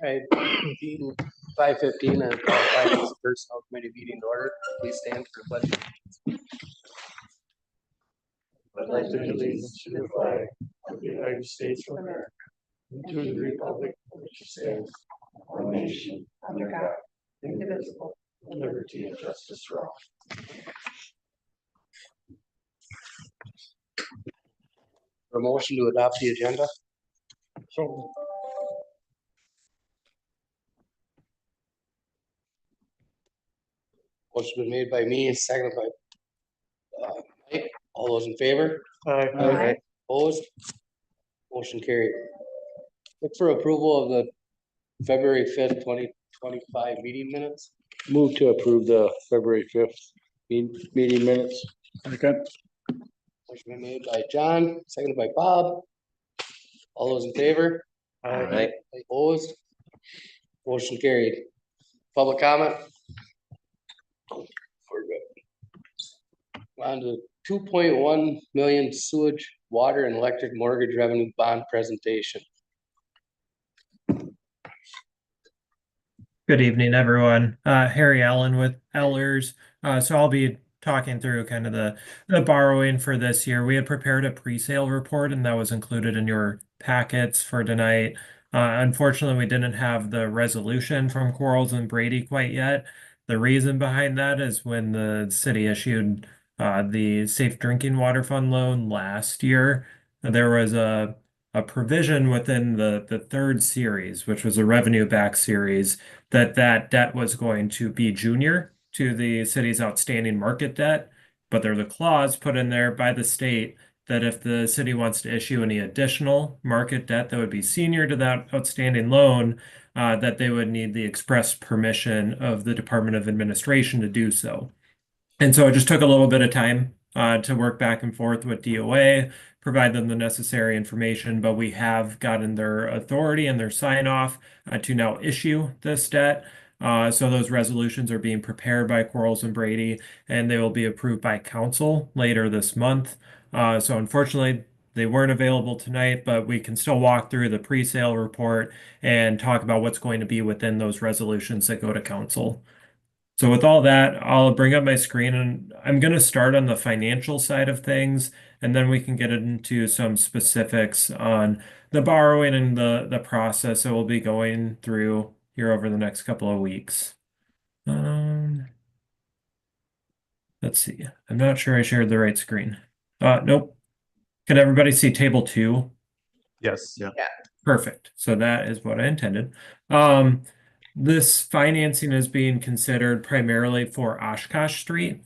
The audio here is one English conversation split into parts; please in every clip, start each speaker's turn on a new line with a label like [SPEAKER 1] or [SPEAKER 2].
[SPEAKER 1] Right, 5:15 and call finance personnel committee meeting to order. Please stand for the pledge.
[SPEAKER 2] I pledge allegiance to the flag of the United States of America and to the republic which stands one nation under God, indivisible, with liberty and justice for all.
[SPEAKER 1] For motion to adopt the agenda.
[SPEAKER 2] So
[SPEAKER 1] Motion been made by me, seconded by Mike. All those in favor?
[SPEAKER 2] Aye.
[SPEAKER 1] Opposed? Motion carried. Look for approval of the February 5th, 2025 meeting minutes.
[SPEAKER 3] Move to approve the February 5th meeting minutes.
[SPEAKER 2] Second.
[SPEAKER 1] Motion been made by John, seconded by Bob. All those in favor?
[SPEAKER 2] Aye.
[SPEAKER 1] Opposed? Motion carried. Public comment? We're good. On to 2.1 million sewage, water and electric mortgage revenue bond presentation.
[SPEAKER 4] Good evening, everyone. Harry Allen with Ellers. So I'll be talking through kind of the borrowing for this year. We had prepared a pre-sale report and that was included in your packets for tonight. Unfortunately, we didn't have the resolution from Quarles and Brady quite yet. The reason behind that is when the city issued the Safe Drinking Water Fund loan last year, there was a provision within the third series, which was a revenue back series, that debt was going to be junior to the city's outstanding market debt. But there's a clause put in there by the state that if the city wants to issue any additional market debt that would be senior to that outstanding loan, that they would need the express permission of the Department of Administration to do so. And so it just took a little bit of time to work back and forth with DOA, provide them the necessary information, but we have gotten their authority and their sign off to now issue this debt. So those resolutions are being prepared by Quarles and Brady, and they will be approved by council later this month. So unfortunately, they weren't available tonight, but we can still walk through the pre-sale report and talk about what's going to be within those resolutions that go to council. So with all that, I'll bring up my screen and I'm going to start on the financial side of things, and then we can get into some specifics on the borrowing and the process that we'll be going through here over the next couple of weeks. Let's see. I'm not sure I shared the right screen. Nope. Can everybody see table 2?
[SPEAKER 2] Yes. Yeah.
[SPEAKER 4] Perfect. So that is what I intended. This financing is being considered primarily for Oshkosh Street.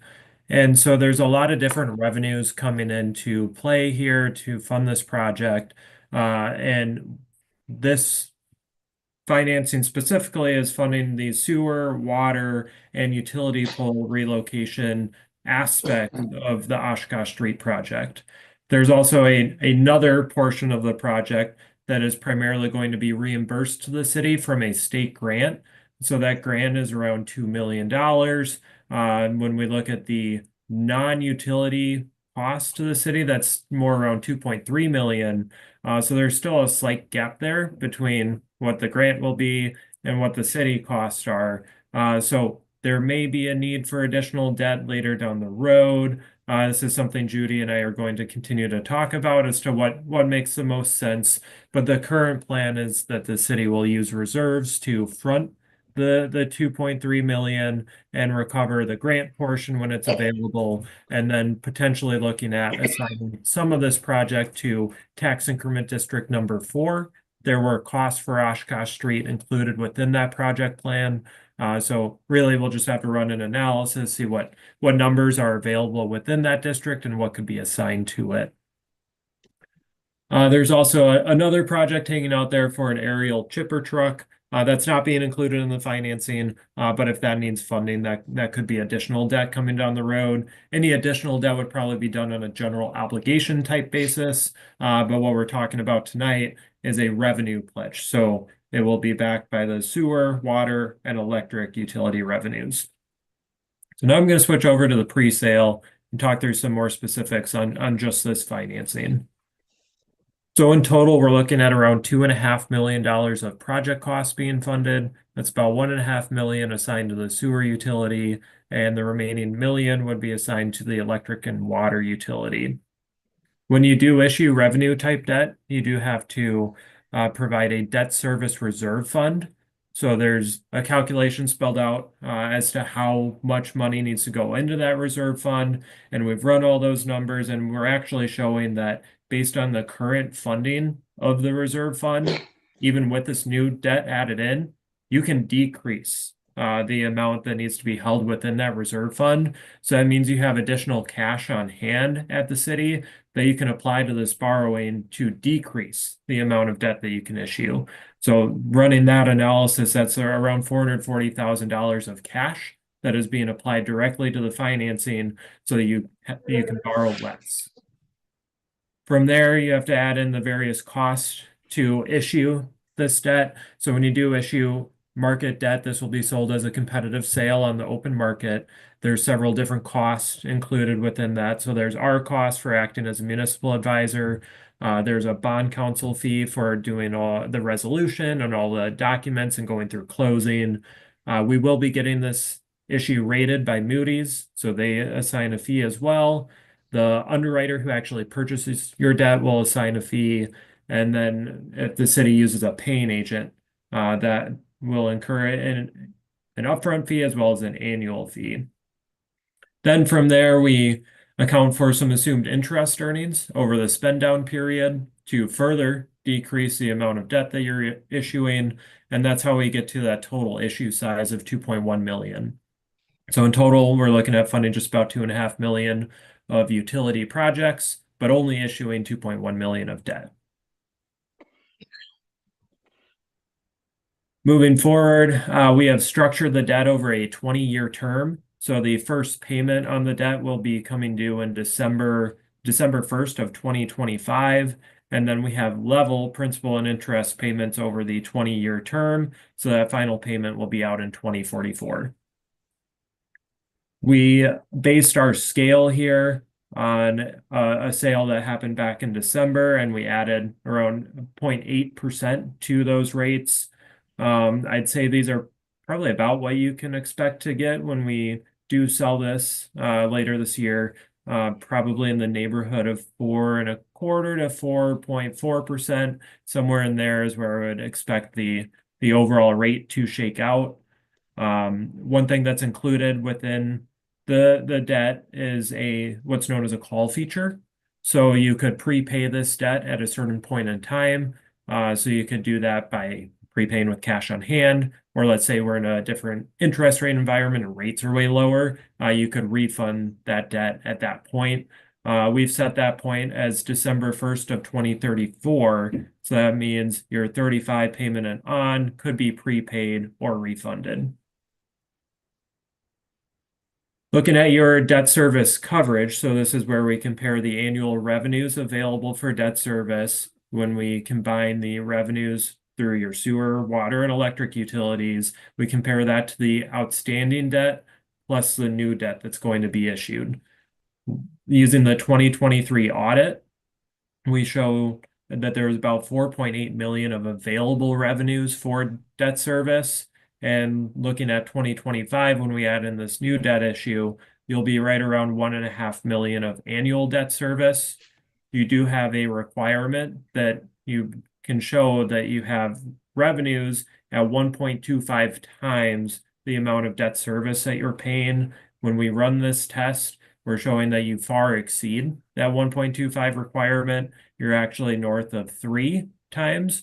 [SPEAKER 4] And so there's a lot of different revenues coming into play here to fund this project. And this financing specifically is funding the sewer, water, and utility pole relocation aspect of the Oshkosh Street project. There's also another portion of the project that is primarily going to be reimbursed to the city from a state grant. So that grant is around $2 million. When we look at the non-utility cost to the city, that's more around 2.3 million. So there's still a slight gap there between what the grant will be and what the city costs are. So there may be a need for additional debt later down the road. This is something Judy and I are going to continue to talk about as to what makes the most sense. But the current plan is that the city will use reserves to front the 2.3 million and recover the grant portion when it's available, and then potentially looking at assigning some of this project to tax increment district number 4. There were costs for Oshkosh Street included within that project plan. So really, we'll just have to run an analysis, see what numbers are available within that district and what could be assigned to it. There's also another project hanging out there for an aerial chipper truck. That's not being included in the financing, but if that needs funding, that could be additional debt coming down the road. Any additional debt would probably be done on a general obligation type basis, but what we're talking about tonight is a revenue pledge. So it will be backed by the sewer, water, and electric utility revenues. So now I'm going to switch over to the pre-sale and talk through some more specifics on just this financing. So in total, we're looking at around $2.5 million of project costs being funded. That's about $1.5 million assigned to the sewer utility, and the remaining $1 million would be assigned to the electric and water utility. When you do issue revenue type debt, you do have to provide a debt service reserve fund. So there's a calculation spelled out as to how much money needs to go into that reserve fund. And we've run all those numbers, and we're actually showing that based on the current funding of the reserve fund, even with this new debt added in, you can decrease the amount that needs to be held within that reserve fund. So that means you have additional cash on hand at the city that you can apply to this borrowing to decrease the amount of debt that you can issue. So running that analysis, that's around $440,000 of cash that is being applied directly to the financing so that you can borrow less. From there, you have to add in the various costs to issue this debt. So when you do issue market debt, this will be sold as a competitive sale on the open market. There's several different costs included within that. So there's our cost for acting as a municipal advisor. There's a bond counsel fee for doing all the resolution and all the documents and going through closing. We will be getting this issue rated by Moody's, so they assign a fee as well. The underwriter who actually purchases your debt will assign a fee. And then if the city uses a paying agent, that will incur an upfront fee as well as an annual fee. Then from there, we account for some assumed interest earnings over the spend down period to further decrease the amount of debt that you're issuing. And that's how we get to that total issue size of 2.1 million. So in total, we're looking at funding just about 2.5 million of utility projects, but only issuing 2.1 million of debt. Moving forward, we have structured the debt over a 20-year term. So the first payment on the debt will be coming due in December 1st of 2025. And then we have level principal and interest payments over the 20-year term. So that final payment will be out in 2044. We based our scale here on a sale that happened back in December, and we added around 0.8% to those rates. I'd say these are probably about what you can expect to get when we do sell this later this year, probably in the neighborhood of 4.25% to 4.4%. Somewhere in there is where I would expect the overall rate to shake out. One thing that's included within the debt is what's known as a call feature. So you could prepay this debt at a certain point in time. So you could do that by prepaying with cash on hand, or let's say we're in a different interest rate environment and rates are way lower, you could refund that debt at that point. We've set that point as December 1st of 2034. So that means your 35 payment and on could be prepaid or refunded. Looking at your debt service coverage, so this is where we compare the annual revenues available for debt service when we combine the revenues through your sewer, water, and electric utilities. We compare that to the outstanding debt plus the new debt that's going to be issued. Using the 2023 audit, we show that there was about 4.8 million of available revenues for debt service. And looking at 2025, when we add in this new debt issue, you'll be right around 1.5 million of annual debt service. You do have a requirement that you can show that you have revenues at 1.25 times the amount of debt service that you're paying. When we run this test, we're showing that you far exceed that 1.25 requirement. You're actually north of 3 times.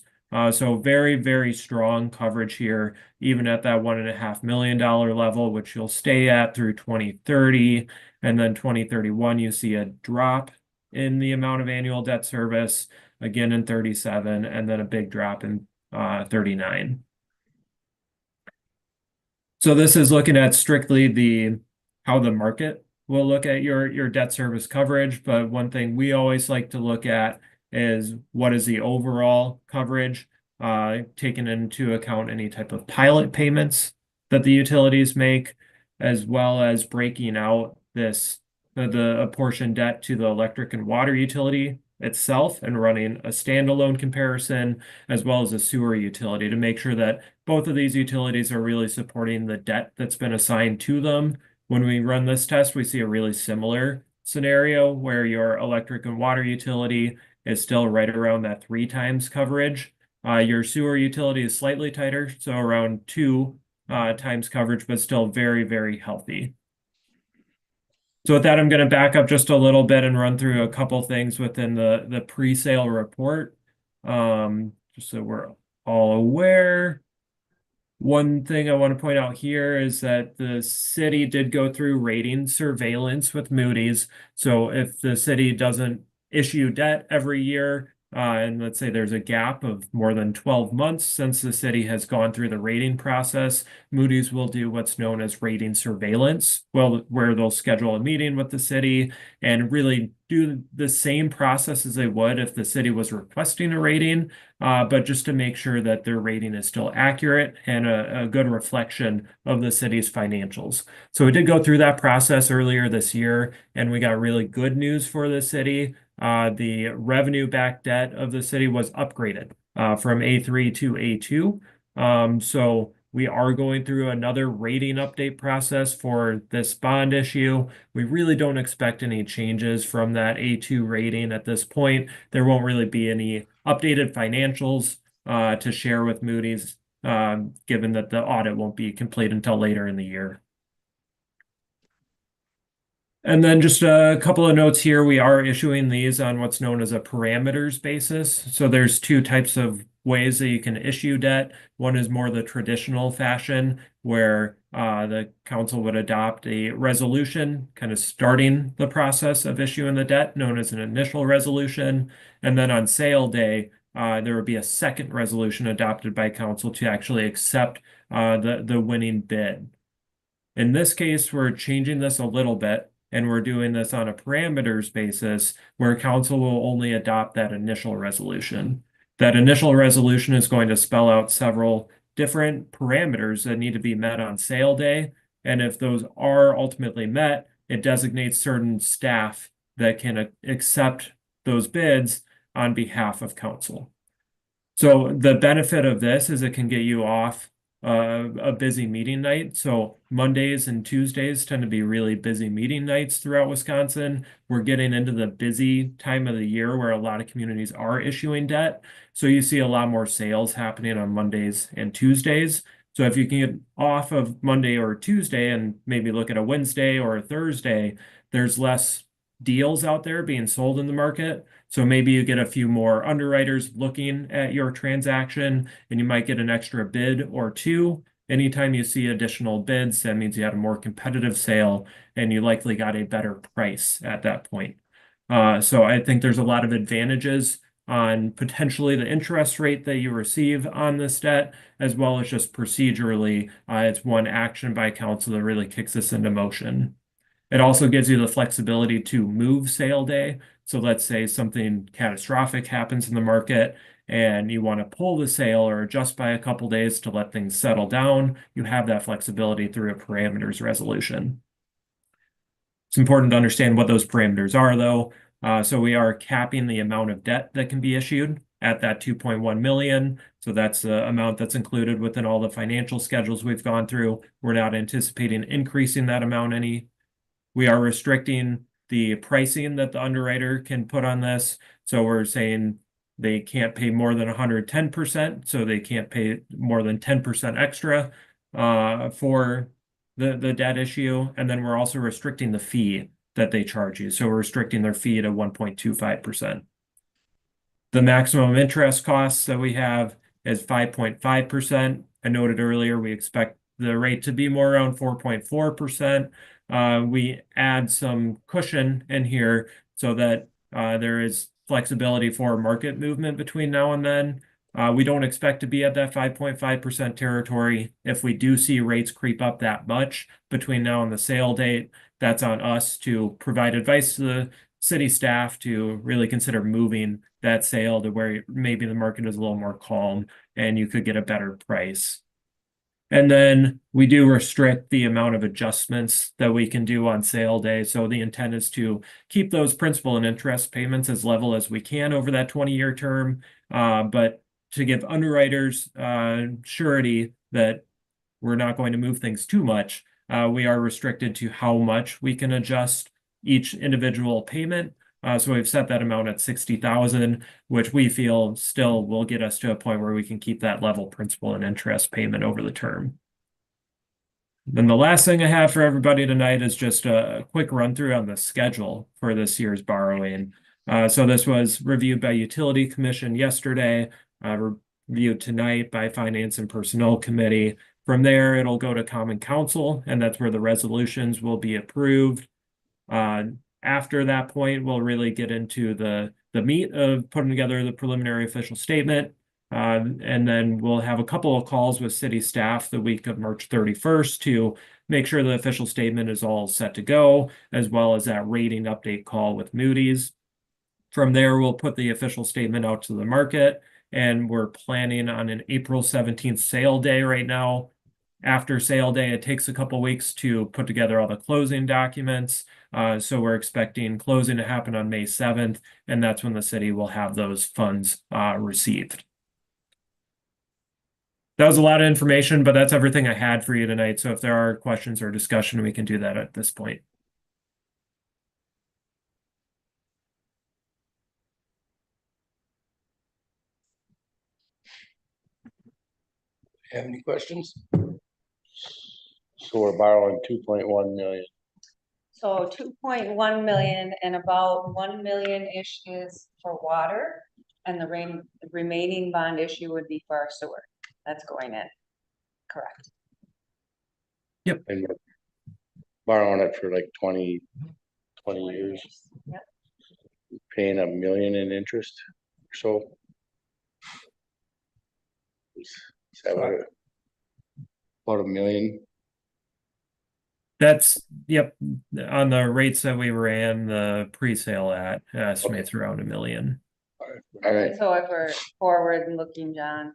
[SPEAKER 4] So very, very strong coverage here, even at that $1.5 million level, which you'll stay at through 2030. And then 2031, you see a drop in the amount of annual debt service, again in 37, and then a big drop in 39. So this is looking at strictly how the market will look at your debt service coverage. But one thing we always like to look at is what is the overall coverage, taking into account any type of pilot payments that the utilities make, as well as breaking out the apportioned debt to the electric and water utility itself and running a standalone comparison as well as a sewer utility to make sure that both of these utilities are really supporting the debt that's been assigned to them. When we run this test, we see a really similar scenario where your electric and water utility is still right around that 3 times coverage. Your sewer utility is slightly tighter, so around 2 times coverage, but still very, very healthy. So with that, I'm going to back up just a little bit and run through a couple things within the pre-sale report. Just so we're all aware. One thing I want to point out here is that the city did go through rating surveillance with Moody's. So if the city doesn't issue debt every year, and let's say there's a gap of more than 12 months since the city has gone through the rating process, Moody's will do what's known as rating surveillance, well, where they'll schedule a meeting with the city and really do the same process as they would if the city was requesting a rating, but just to make sure that their rating is still accurate and a good reflection of the city's financials. So we did go through that process earlier this year, and we got really good news for the city. The revenue-backed debt of the city was upgraded from A3 to A2. So we are going through another rating update process for this bond issue. We really don't expect any changes from that A2 rating at this point. There won't really be any updated financials to share with Moody's, given that the audit won't be complete until later in the year. And then just a couple of notes here. We are issuing these on what's known as a parameters basis. So there's 2 types of ways that you can issue debt. One is more the traditional fashion, where the council would adopt a resolution, kind of starting the process of issuing the debt, known as an initial resolution. And then on sale day, there would be a second resolution adopted by council to actually accept the winning bid. In this case, we're changing this a little bit, and we're doing this on a parameters basis where council will only adopt that initial resolution. That initial resolution is going to spell out several different parameters that need to be met on sale day. And if those are ultimately met, it designates certain staff that can accept those bids on behalf of council. So the benefit of this is it can get you off a busy meeting night. So Mondays and Tuesdays tend to be really busy meeting nights throughout Wisconsin. We're getting into the busy time of the year where a lot of communities are issuing debt. So you see a lot more sales happening on Mondays and Tuesdays. So if you can get off of Monday or Tuesday and maybe look at a Wednesday or a Thursday, there's less deals out there being sold in the market. So maybe you get a few more underwriters looking at your transaction, and you might get an extra bid or 2. Anytime you see additional bids, that means you had a more competitive sale and you likely got a better price at that point. So I think there's a lot of advantages on potentially the interest rate that you receive on this debt, as well as just procedurally, it's one action by council that really kicks this into motion. It also gives you the flexibility to move sale day. So let's say something catastrophic happens in the market and you want to pull the sale or adjust by a couple days to let things settle down. You have that flexibility through a parameters resolution. It's important to understand what those parameters are, though. So we are capping the amount of debt that can be issued at that 2.1 million. So that's the amount that's included within all the financial schedules we've gone through. We're not anticipating increasing that amount any. We are restricting the pricing that the underwriter can put on this. So we're saying they can't pay more than 110%. So they can't pay more than 10% extra for the debt issue. And then we're also restricting the fee that they charge you. So we're restricting their fee to 1.25%. The maximum interest costs that we have is 5.5%. I noted earlier, we expect the rate to be more around 4.4%. We add some cushion in here so that there is flexibility for market movement between now and then. We don't expect to be at that 5.5% territory. If we do see rates creep up that much between now and the sale date, that's on us to provide advice to the city staff to really consider moving that sale to where maybe the market is a little more calm and you could get a better price. And then we do restrict the amount of adjustments that we can do on sale day. So the intent is to keep those principal and interest payments as level as we can over that 20-year term. But to give underwriters surety that we're not going to move things too much, we are restricted to how much we can adjust each individual payment. So we've set that amount at 60,000, which we feel still will get us to a point where we can keep that level principal and interest payment over the term. Then the last thing I have for everybody tonight is just a quick run through on the schedule for this year's borrowing. So this was reviewed by Utility Commission yesterday, reviewed tonight by Finance and Personnel Committee. From there, it'll go to Common Council, and that's where the resolutions will be approved. After that point, we'll really get into the meat of putting together the preliminary official statement. And then we'll have a couple of calls with city staff the week of March 31st to make sure the official statement is all set to go, as well as that rating update call with Moody's. From there, we'll put the official statement out to the market, and we're planning on an April 17th sale day right now. After sale day, it takes a couple weeks to put together all the closing documents. So we're expecting closing to happen on May 7th, and that's when the city will have those funds received. That was a lot of information, but that's everything I had for you tonight. So if there are questions or discussion, we can do that at this point.
[SPEAKER 1] Have any questions?
[SPEAKER 3] So we're borrowing 2.1 million.
[SPEAKER 2] So 2.1 million and about 1 million-ish is for water. And the remaining bond issue would be for our sewer. That's going in. Correct.
[SPEAKER 3] And we're borrowing it for like 20 years,
[SPEAKER 2] Yep.
[SPEAKER 3] paying $1 million in interest or so. Is that what about $1 million?
[SPEAKER 4] That's, yep, on the rates that we ran the pre-sale at, estimates around $1 million.
[SPEAKER 3] All right.
[SPEAKER 2] So if we're forward looking, John,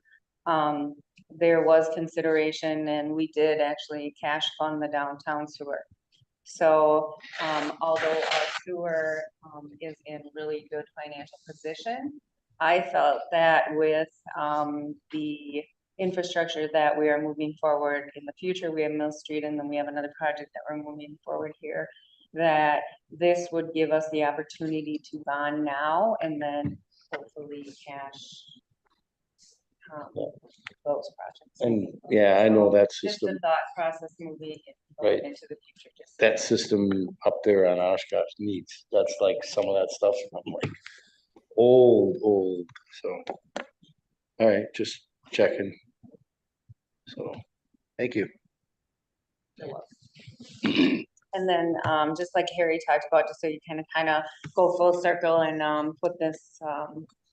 [SPEAKER 2] there was consideration and we did actually cash fund the downtown sewer. So, although our sewer, is in really good financial position, I felt that with, the infrastructure that we are moving forward in the future, we have Mill Street and then we have another project that we're moving forward here, that this would give us the opportunity to bond now and then hopefully cash those projects.
[SPEAKER 3] And yeah, I know that
[SPEAKER 2] Just
[SPEAKER 3] system,
[SPEAKER 2] the thought process moving
[SPEAKER 3] Right.
[SPEAKER 2] into the future. Just
[SPEAKER 3] that system up there on Oshkosh needs, that's like some of that stuff. I'm like old. So, all right, just checking. So, thank you.
[SPEAKER 2] And then, just like Harry talked about, just so you kind of go full circle and, put this,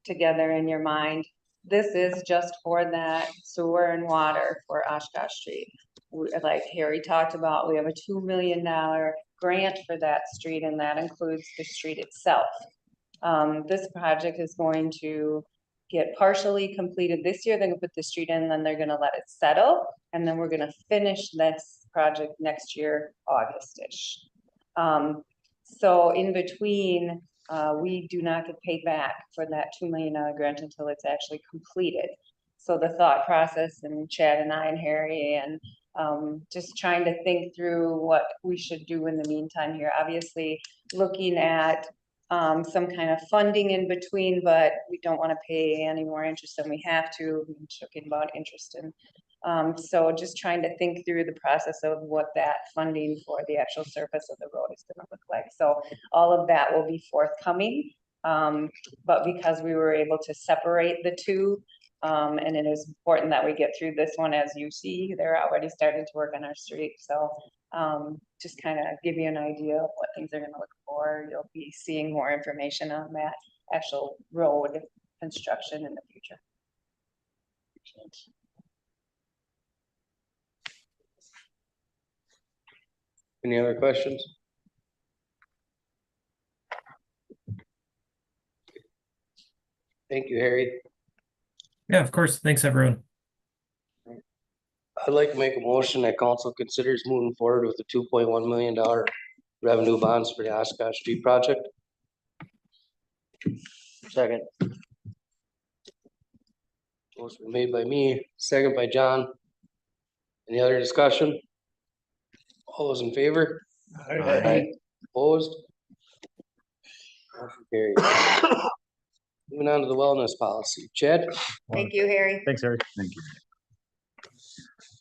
[SPEAKER 2] together in your mind. This is just for that sewer and water for Oshkosh Street. Like Harry talked about, we have a $2 million grant for that street, and that includes the street itself. This project is going to get partially completed this year, then put the street in, then they're gonna let it settle, and then we're gonna finish this project next year, August-ish. So in between, we do not get paid back for that $2 million grant until it's actually completed. So the thought process, and Chad and I and Harry and just trying to think through what we should do in the meantime here. Obviously, looking at some kind of funding in between, but we don't want to pay any more interest than we have to. We're talking about interest in. So just trying to think through the process of what that funding for the actual surface of the road is going to look like. So all of that will be forthcoming. But because we were able to separate the two, and it is important that we get through this one. As you see, they're already starting to work on our street. So just kind of give you an idea of what things are going to look for. You'll be seeing more information on that actual road construction in the future.
[SPEAKER 1] Any other questions? Thank you, Harry.
[SPEAKER 4] Yeah, of course. Thanks, everyone.
[SPEAKER 1] I'd like to make a motion that council considers moving forward with the $2.1 million revenue bonds for the Oshkosh Street project.
[SPEAKER 3] Second.
[SPEAKER 1] Motion made by me, second by John. Any other discussion? All those in favor?
[SPEAKER 3] Aye.
[SPEAKER 1] Opposed? Motion carried. Moving on to the wellness policy. Chad?
[SPEAKER 5] Thank you, Harry.
[SPEAKER 6] Thanks, Harry. Thank you.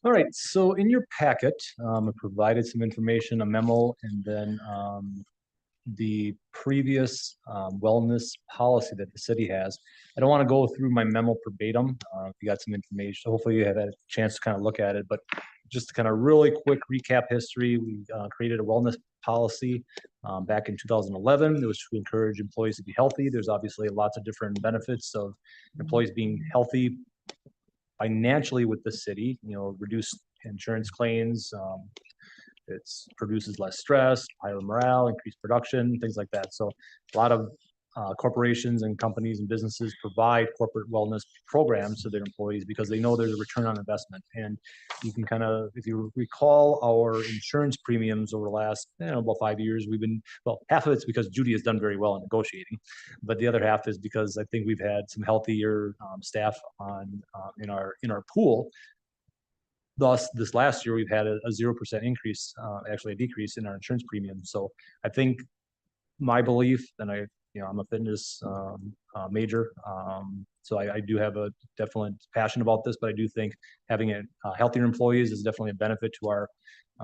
[SPEAKER 6] All right, so in your packet, I provided some information, a memo, and then the previous wellness policy that the city has. I don't want to go through my memo verbatim. If you got some information, hopefully you have had a chance to kind of look at it, but just to kind of really quick recap history, we created a wellness policy back in 2011. It was to encourage employees to be healthy. There's obviously lots of different benefits of employees being healthy financially with the city, reduce insurance claims, it produces less stress, higher morale, increased production, things like that. So a lot of corporations and companies and businesses provide corporate wellness programs to their employees because they know there's a return on investment. And you can kind of, if you recall our insurance premiums over the last, about 5 years, half of it's because Judy has done very well in negotiating, but the other half is because I think we've had some healthier staff in our pool. Thus, this last year, we've had a 0% increase, actually a decrease in our insurance premium. So I think my belief, and I'm a fitness major, so I do have a definite passion about this, but I do think having healthier employees is definitely a benefit to our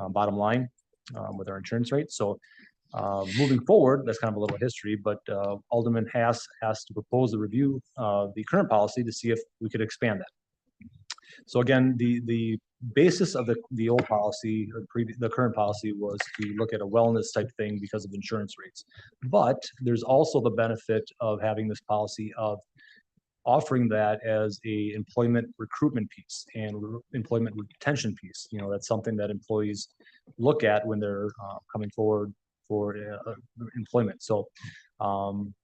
[SPEAKER 6] bottom line with our insurance rate. So moving forward, that's kind of a little history, but Alderman Haas asked to propose a review of the current policy to see if we could expand that. So again, the basis of the old policy, or the current policy, was to look at a wellness type thing because of insurance rates. But there's also the benefit of having this policy of offering that as a employment recruitment piece and employment retention piece. That's something that employees look at when they're coming forward for employment. So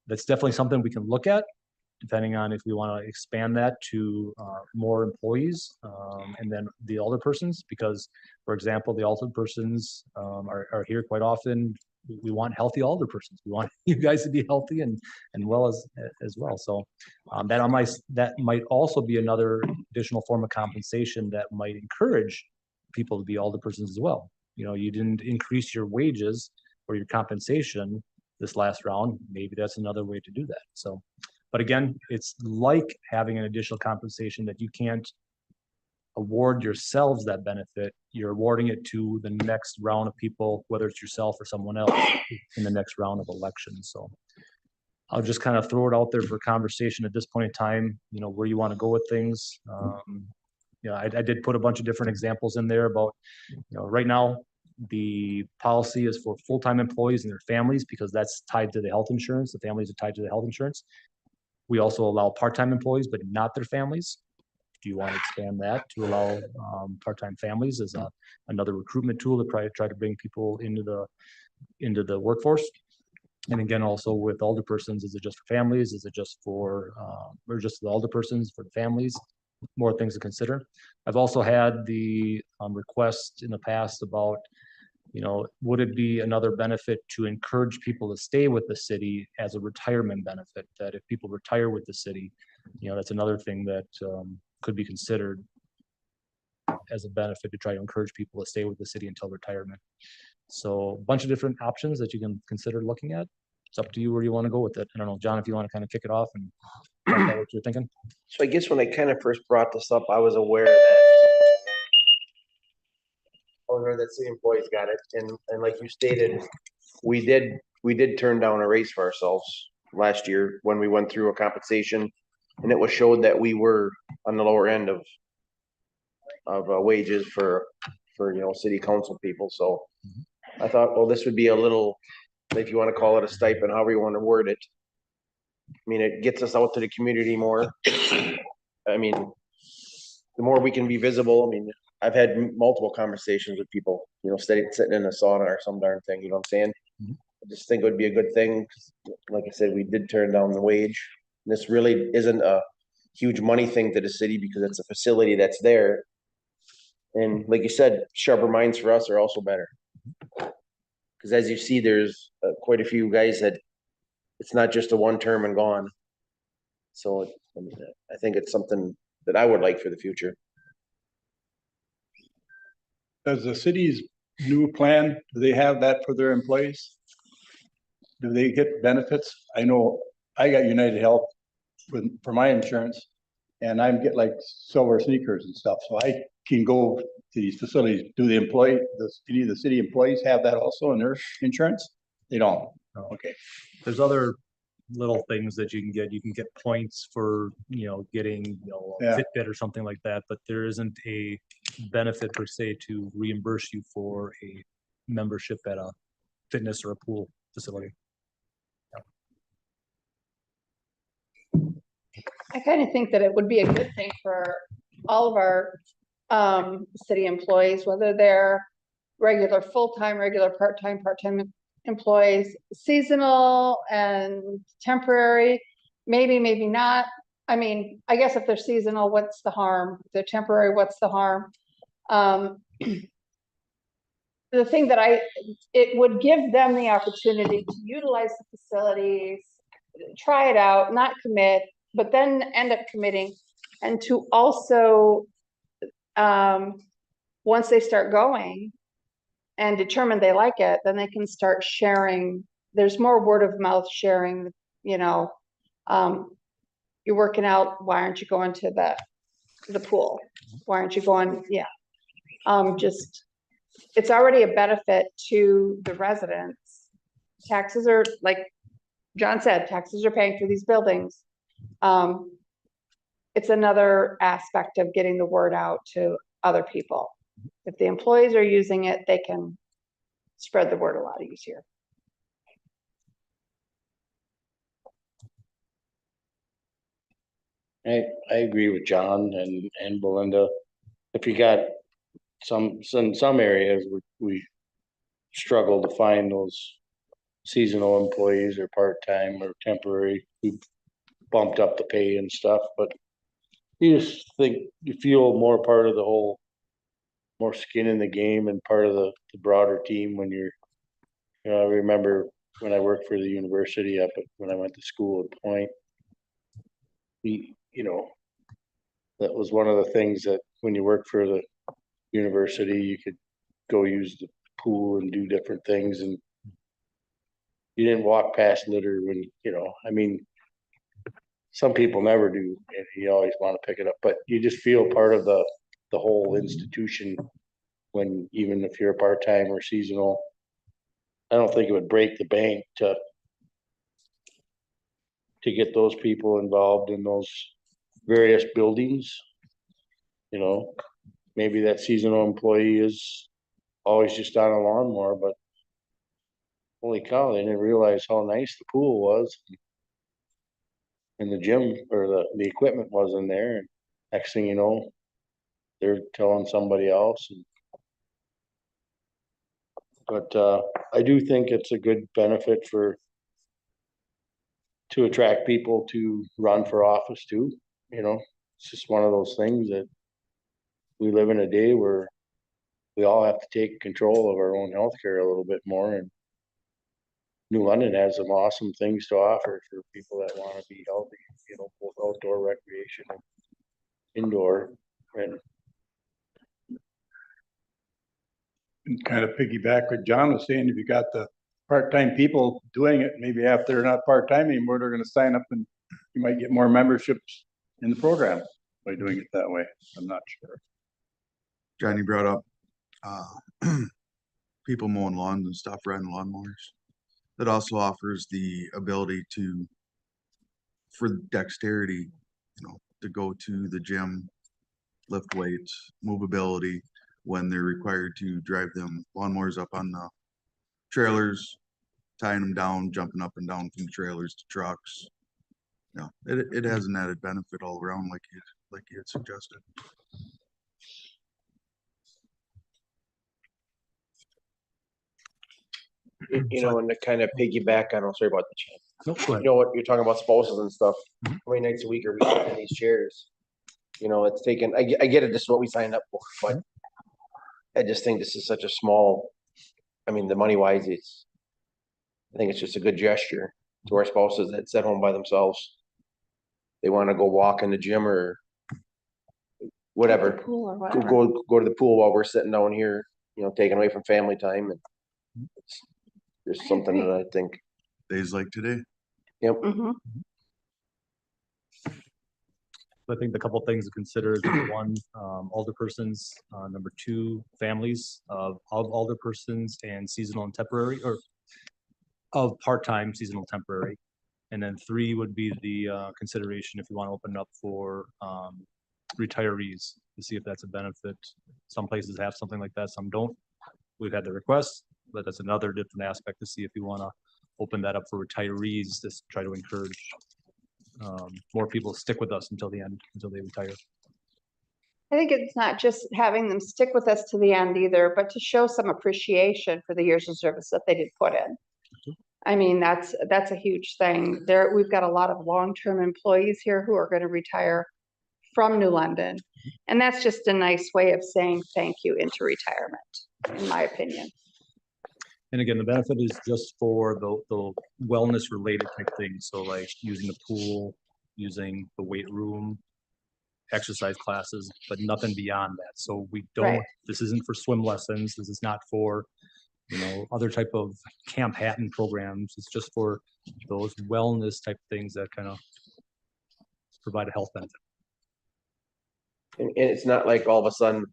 [SPEAKER 6] that's definitely something we can look at, depending on if we want to expand that to more employees and then the older persons, because, for example, the older persons are here quite often. We want healthy older persons. We want you guys to be healthy and well as well. So that might also be another additional form of compensation that might encourage people to be older persons as well. You didn't increase your wages or your compensation this last round. Maybe that's another way to do that. So. But again, it's like having an additional compensation that you can't award yourselves that benefit. You're awarding it to the next round of people, whether it's yourself or someone else in the next round of elections. So I'll just kind of throw it out there for conversation at this point in time, where you want to go with things. I did put a bunch of different examples in there about, right now, the policy is for full-time employees and their families because that's tied to the health insurance. The families are tied to the health insurance. We also allow part-time employees, but not their families. Do you want to expand that to allow part-time families as another recruitment tool to try to bring people into the workforce? And again, also with older persons, is it just for families? Is it just for or just the older persons, for the families? More things to consider. I've also had the request in the past about, would it be another benefit to encourage people to stay with the city as a retirement benefit? That if people retire with the city, that's another thing that could be considered as a benefit to try to encourage people to stay with the city until retirement. So a bunch of different options that you can consider looking at. It's up to you where you want to go with it. I don't know, John, if you want to kind of kick it off and talk about what you're thinking.
[SPEAKER 7] So I guess when I kind of first brought this up, I was aware that city employees got it, and like you stated, we did turn down a raise for ourselves last year when we went through a compensation, and it was showed that we were on the lower end of wages for city council people. So I thought, well, this would be a little, if you want to call it a stipend, however you want to word it. I mean, it gets us out to the community more. I mean, the more we can be visible. I mean, I've had multiple conversations with people, sitting in a sauna or some darn thing, you know what I'm saying?
[SPEAKER 6] Mhm.
[SPEAKER 7] I just think it would be a good thing. Like I said, we did turn down the wage. This really isn't a huge money thing to the city because it's a facility that's there. And like you said, sharper minds for us are also better. Cause as you see, there's quite a few guys that it's not just a one term and gone. So I mean, I think it's something that I would like for the future.
[SPEAKER 2] Does the city's new plan, do they have that for their employees? Do they get benefits? I know I got United Health for my insurance. And I get like silver sneakers and stuff, so I can go to these facilities. Do the any of the city employees have that also in their insurance? They don't.
[SPEAKER 6] No.
[SPEAKER 2] Okay.
[SPEAKER 6] There's other little things that you can get. You can get points for, getting, a
[SPEAKER 2] Yeah.
[SPEAKER 6] Fitbit or something like that, but there isn't a benefit per se to reimburse you for a membership at a fitness or a pool facility.
[SPEAKER 5] I kind of think that it would be a good thing for all of our city employees, whether they're regular full-time, regular part-time employees, seasonal and temporary, maybe not. I mean, I guess if they're seasonal, what's the harm? If they're temporary, what's the harm? The thing that it would give them the opportunity to utilize the facilities, try it out, not commit, but then end up committing, and to also, once they start going and determine they like it, then they can start sharing. There's more word of mouth sharing, you're working out, why aren't you going to the pool? Why aren't you going? Yeah. It's already a benefit to the residents. Taxes are, like John said, taxes are paying for these buildings. It's another aspect of getting the word out to other people. If the employees are using it, they can spread the word a lot easier.
[SPEAKER 3] I agree with John and Belinda. If you got some areas we struggle to find those seasonal employees or part-time or temporary, we bumped up the pay and stuff, but you just think you feel more part of the whole, more skin in the game and part of the broader team when I remember when I worked for the university when I went to school at Point, that was one of the things that when you work for the university, you could go use the pool and do different things, and you didn't walk past litter when, I mean, some people never do, and you always want to pick it up, but you just feel part of the whole institution when, even if you're a part-time or seasonal. I don't think it would break the bank to get those people involved in those various buildings. Maybe that seasonal employee is always just on a lawnmower, but holy cow, they didn't realize how nice the pool was. And the gym or the equipment wasn't there. And next thing you know, they're telling somebody else. But I do think it's a good benefit to attract people to run for office too. It's just one of those things that we live in a day where we all have to take control of our own healthcare a little bit more. And New London has some awesome things to offer for people that want to be healthy, both outdoor recreation and indoor. And
[SPEAKER 2] Kind of piggyback what John was saying, if you got the part-time people doing it, maybe after they're not part-time anymore, they're gonna sign up and you might get more memberships in the program by doing it that way. I'm not sure.
[SPEAKER 8] Johnny brought up people mowing lawns and stuff, riding lawnmowers. That also offers the ability for dexterity, to go to the gym, lift weights, movability when they're required to drive them lawnmowers up on the trailers, tying them down, jumping up and down from the trailers to trucks. It has an added benefit all around, like you had suggested.
[SPEAKER 7] And to kind of piggyback on, sorry about the chat.
[SPEAKER 6] Nope, go ahead.
[SPEAKER 7] What you're talking about spouses and stuff. How many nights a week are we in these chairs? It's taken, I get it, this is what we signed up for, but I just think this is such a small, I mean, the money wise, I think it's just a good gesture to our spouses that sit home by themselves. They wanna go walk in the gym or whatever,
[SPEAKER 5] Pool or
[SPEAKER 7] go,
[SPEAKER 5] whatever.
[SPEAKER 7] go to the pool while we're sitting down here, you know, taking away from family time and it's just
[SPEAKER 5] I
[SPEAKER 7] something
[SPEAKER 5] agree.
[SPEAKER 7] that I think,
[SPEAKER 8] Days like today.
[SPEAKER 7] yep,
[SPEAKER 5] Mhm.
[SPEAKER 6] I think the couple things to consider is number one, alderpersons, number two, families of alderpersons and seasonal and temporary, or of part-time, seasonal, temporary. And then three would be the consideration if you want to open it up for retirees to see if that's a benefit. Some places have something like that, some don't. We've had the request, but that's another different aspect to see if you want to open that up for retirees, to try to encourage more people to stick with us until the end, until they retire.
[SPEAKER 5] I think it's not just having them stick with us to the end either, but to show some appreciation for the years of service that they did put in. I mean, that's a huge thing. We've got a lot of long-term employees here who are going to retire from New London. And that's just a nice way of saying thank you into retirement, in my opinion.
[SPEAKER 6] And again, the benefit is just for the wellness related type things. So like using the pool, using the weight room, exercise classes, but nothing beyond that. So we don't,
[SPEAKER 5] Right.
[SPEAKER 6] this isn't for swim lessons. This is not for, you know, other type of Camp Hatton programs. It's just for those wellness type things that kind of provide a health benefit.
[SPEAKER 7] and it's not like all of a sudden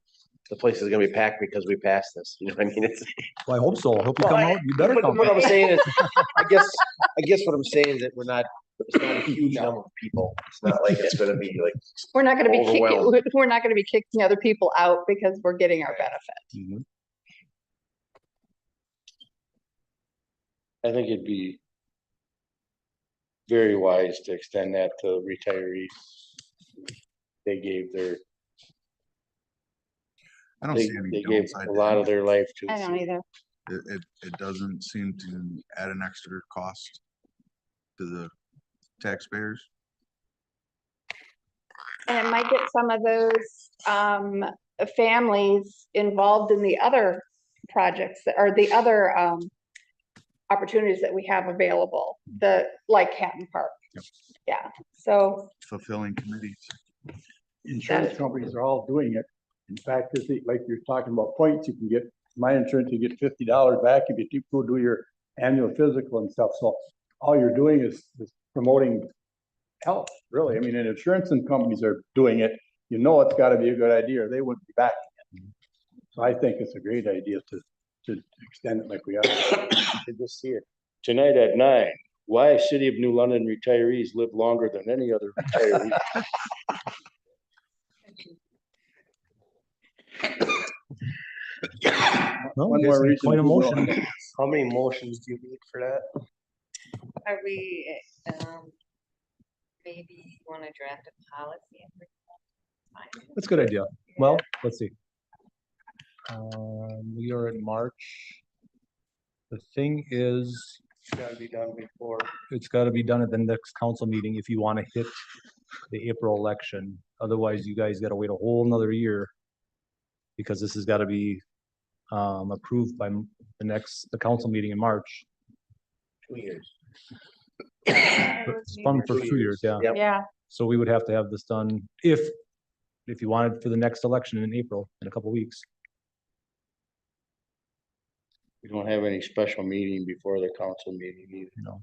[SPEAKER 7] the place is gonna be packed because we passed this, you know what I mean? It's.
[SPEAKER 6] Well, I hope so. I hope you
[SPEAKER 7] Well,
[SPEAKER 6] come out. You better
[SPEAKER 7] But
[SPEAKER 6] come.
[SPEAKER 7] what I'm saying is, I guess what I'm saying is that it's not a huge number of people. It's not like it's gonna be like,
[SPEAKER 5] We're not going to be
[SPEAKER 7] Overwhelmed.
[SPEAKER 5] we're not going to be kicking other people out because we're getting our benefit.
[SPEAKER 6] Mhm.
[SPEAKER 3] I think it'd be very wise to extend that to retirees. They gave
[SPEAKER 8] I don't
[SPEAKER 3] they,
[SPEAKER 8] see any
[SPEAKER 3] they gave
[SPEAKER 8] downside.
[SPEAKER 3] a
[SPEAKER 8] to
[SPEAKER 3] lot
[SPEAKER 8] any
[SPEAKER 3] of their life to
[SPEAKER 5] I
[SPEAKER 3] the
[SPEAKER 5] don't
[SPEAKER 3] city.
[SPEAKER 5] either.
[SPEAKER 8] It doesn't seem to add an extra cost to the taxpayers.
[SPEAKER 5] And it might get some of those families involved in the other projects that or the other opportunities that we have available, like Hatton Park.
[SPEAKER 6] Yep.
[SPEAKER 5] Yeah, so
[SPEAKER 8] Fulfilling committees.
[SPEAKER 2] Insurance companies are all doing it. In fact, like you're talking about points, you can get, my insurance, you get $50 back if you go do your annual physical and stuff. So all you're doing is promoting health, really. I mean, and insurance and companies are doing it. You know, it's gotta be a good idea or they wouldn't be backing it. So I think it's a great idea to extend it like we are.
[SPEAKER 3] Should just see it. Tonight at 9, why City of New London retirees live longer than any other retiree.
[SPEAKER 6] Well,
[SPEAKER 2] One
[SPEAKER 6] I guess
[SPEAKER 2] more reason
[SPEAKER 6] quite a
[SPEAKER 2] to go.
[SPEAKER 6] motion.
[SPEAKER 1] How many motions do you need for that?
[SPEAKER 9] Are we, maybe you wanna draft a policy? Fine.
[SPEAKER 6] That's a good idea. Well, let's see. We are in March. The thing is,
[SPEAKER 1] It's gotta be done before.
[SPEAKER 6] it's gotta be done at the next council meeting if you want to hit the April election. Otherwise, you guys gotta wait a whole nother year. Because this has gotta be approved by the council meeting in March.
[SPEAKER 7] 2 years.
[SPEAKER 6] It's fun for 2 years, yeah.
[SPEAKER 7] Yep.
[SPEAKER 5] yeah,
[SPEAKER 6] So we would have to have this done if you wanted for the next election in April, in a couple weeks.
[SPEAKER 3] We don't have any special meeting before the council meeting either.
[SPEAKER 6] You know,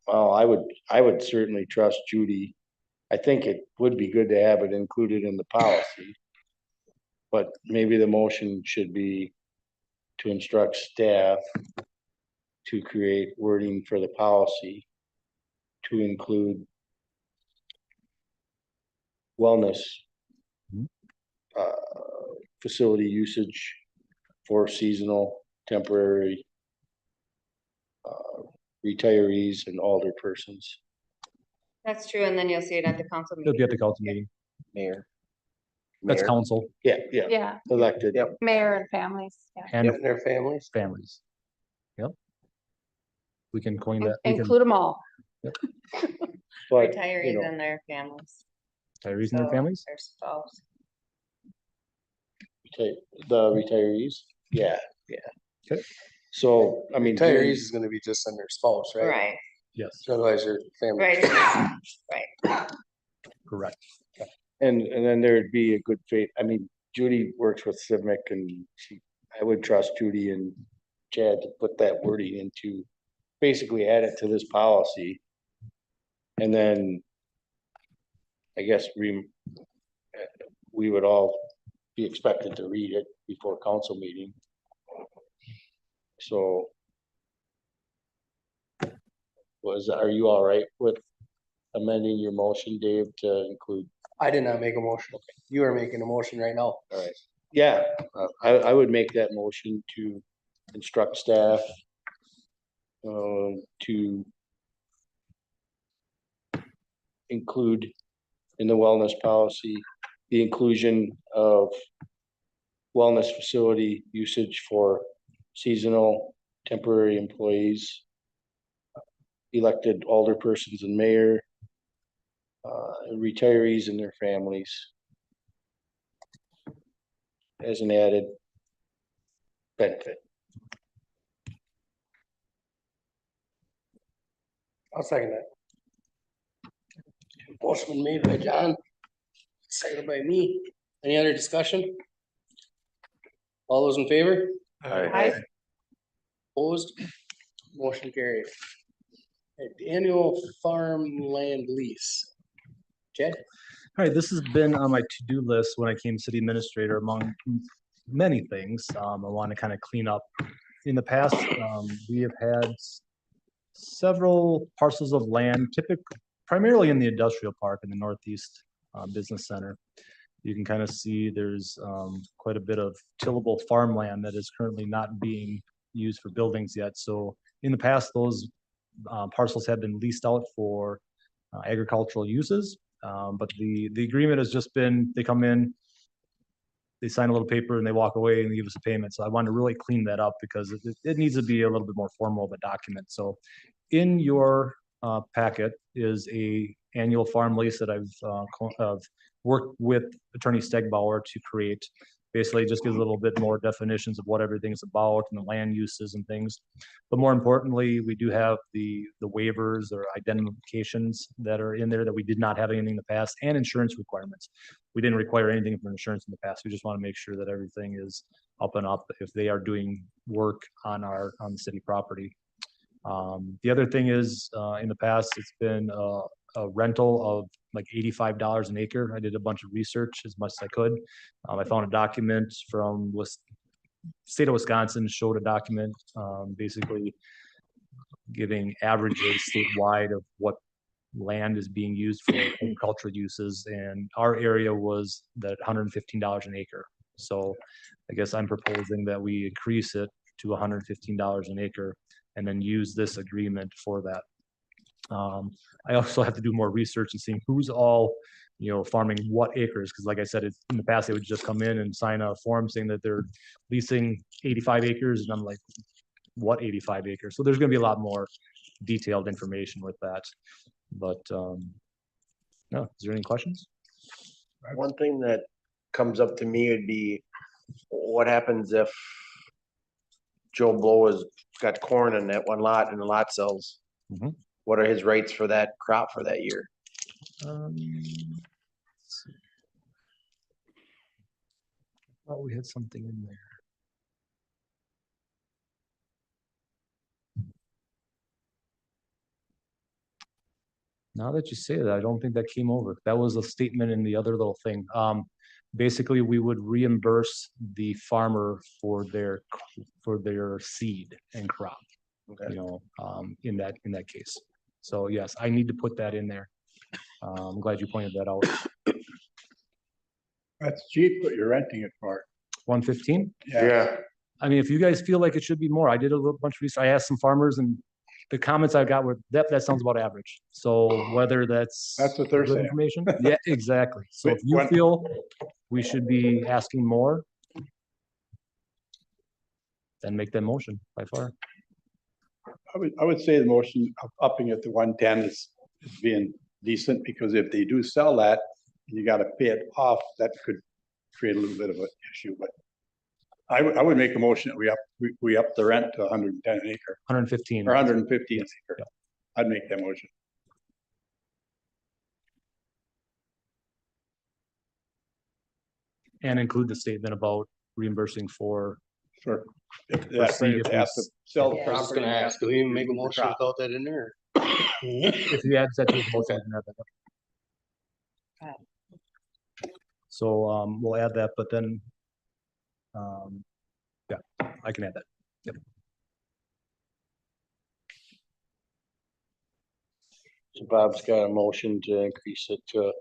[SPEAKER 3] Well, I would certainly trust Judy. I think it would be good to have it included in the policy. But maybe the motion should be to instruct staff to create wording for the policy to include wellness
[SPEAKER 6] Mhm.
[SPEAKER 3] Facility usage for seasonal, temporary retirees and older persons.
[SPEAKER 9] That's true, and then you'll see it at the council
[SPEAKER 6] it'll be
[SPEAKER 9] meeting.
[SPEAKER 6] at the council meeting.
[SPEAKER 7] Mayor.
[SPEAKER 6] That's
[SPEAKER 7] Mayor.
[SPEAKER 6] council,
[SPEAKER 3] Yeah,
[SPEAKER 5] yeah,
[SPEAKER 3] elected.
[SPEAKER 7] Yep.
[SPEAKER 5] mayor and families, yeah.
[SPEAKER 6] and
[SPEAKER 1] And their families.
[SPEAKER 6] families. Yep. We can coin that. We can
[SPEAKER 5] Include them all.
[SPEAKER 3] But, you
[SPEAKER 9] Retirees
[SPEAKER 3] know,
[SPEAKER 9] and their families.
[SPEAKER 6] retirees and their
[SPEAKER 9] So,
[SPEAKER 6] families.
[SPEAKER 9] Their spouse.
[SPEAKER 3] the retirees, yeah.
[SPEAKER 6] Okay.
[SPEAKER 3] So, I mean.
[SPEAKER 1] Retirees is gonna be just on their spouse, right?
[SPEAKER 9] Right,
[SPEAKER 6] Yes,
[SPEAKER 1] So otherwise your family.
[SPEAKER 9] right.
[SPEAKER 6] correct.
[SPEAKER 3] And then there'd be a good faith, I mean, Judy works with Civic and I would trust Judy and Chad to put that wording into, basically add it to this policy. And then I guess we would all be expected to read it before council meeting. So are you all right with amending your motion, Dave, to include?
[SPEAKER 1] I did not make a motion. You are making a motion right now.
[SPEAKER 3] All right, yeah, I would make that motion to instruct staff to include in the wellness policy, the inclusion of wellness facility usage for seasonal temporary employees, elected alderpersons and mayor, retirees and their families as an added benefit.
[SPEAKER 1] I'll second that. Motion made by John, seconded by me. Any other discussion? All those in favor?
[SPEAKER 9] I,
[SPEAKER 1] Opposed? Motion carried. Okay, annual farmland lease. Chad?
[SPEAKER 6] All right, this has been on my to-do list when I came city administrator, among many things. I want to kind of clean up. In the past, we have had several parcels of land, primarily in the industrial park in the Northeast Business Center. You can kind of see there's quite a bit of tillable farmland that is currently not being used for buildings yet. So in the past, those parcels have been leased out for agricultural uses. But the agreement has just been, they come in, they sign a little paper and they walk away and give us a payment. So I wanted to really clean that up because it needs to be a little bit more formal of a document. So in your packet is a annual farm lease that I've worked with Attorney Stegbauer to create. Basically, it just gives a little bit more definitions of what everything's about and the land uses and things. But more importantly, we do have the waivers or identifications that are in there that we did not have anything in the past, and insurance requirements. We didn't require anything for insurance in the past. We just want to make sure that everything is up and up if they are doing work on the city property. The other thing is, in the past, it's been a rental of like $85 an acre. I did a bunch of research as much as I could. I found a document from state of Wisconsin, showed a document basically giving averages statewide of what land is being used for agricultural uses, and our area was that $115 an acre. So I guess I'm proposing that we increase it to $115 an acre and then use this agreement for that. I also have to do more research and seeing who's all, farming what acres, because like I said, in the past, they would just come in and sign a form saying that they're leasing 85 acres, and I'm like, what 85 acres? So there's gonna be a lot more detailed information with that. But no, is there any questions?
[SPEAKER 7] One thing that comes up to me would be, what happens if Joe Blow has got corn in that one lot and the lot sells?
[SPEAKER 6] Mhm.
[SPEAKER 7] What are his rights for that crop for that year?
[SPEAKER 6] Let's see. Oh, we had something in there. Now that you say that, I don't think that came over. That was a statement in the other little thing. Basically, we would reimburse the farmer for their seed and crop.
[SPEAKER 7] Okay.
[SPEAKER 6] In that case. So yes, I need to put that in there. I'm glad you pointed that out.
[SPEAKER 2] That's cheap, what you're renting it for.
[SPEAKER 6] 115?
[SPEAKER 3] Yeah.
[SPEAKER 6] I mean, if you guys feel like it should be more, I did a little bunch of research. I asked some farmers, and the comments I got were that sounds about average. So whether that's
[SPEAKER 2] what they're
[SPEAKER 6] good
[SPEAKER 2] saying.
[SPEAKER 6] information, yeah, exactly. So if you
[SPEAKER 2] When-
[SPEAKER 6] feel we should be asking more, then make that motion by far.
[SPEAKER 2] I would say the motion of upping it to 110 is being decent, because if they do sell that, you gotta pay it off, that could create a little bit of an issue, but I would make a motion that we up the rent to 110 an acre
[SPEAKER 6] 115.
[SPEAKER 2] or 150 an acre. I'd make that motion.
[SPEAKER 6] And include the statement about reimbursing for,
[SPEAKER 2] For if that's
[SPEAKER 6] seed,
[SPEAKER 2] if
[SPEAKER 6] if
[SPEAKER 2] they have
[SPEAKER 6] we
[SPEAKER 2] to sell the
[SPEAKER 1] I was just
[SPEAKER 2] property.
[SPEAKER 1] gonna
[SPEAKER 2] they have
[SPEAKER 1] ask, do
[SPEAKER 2] to
[SPEAKER 1] we even make a
[SPEAKER 2] remove the
[SPEAKER 1] motion
[SPEAKER 2] crop.
[SPEAKER 1] without that in there?
[SPEAKER 6] if you add that to the motion. you can add that. So, we'll add that, but then, yeah, I can add that.
[SPEAKER 3] So Bob's got a motion to increase it to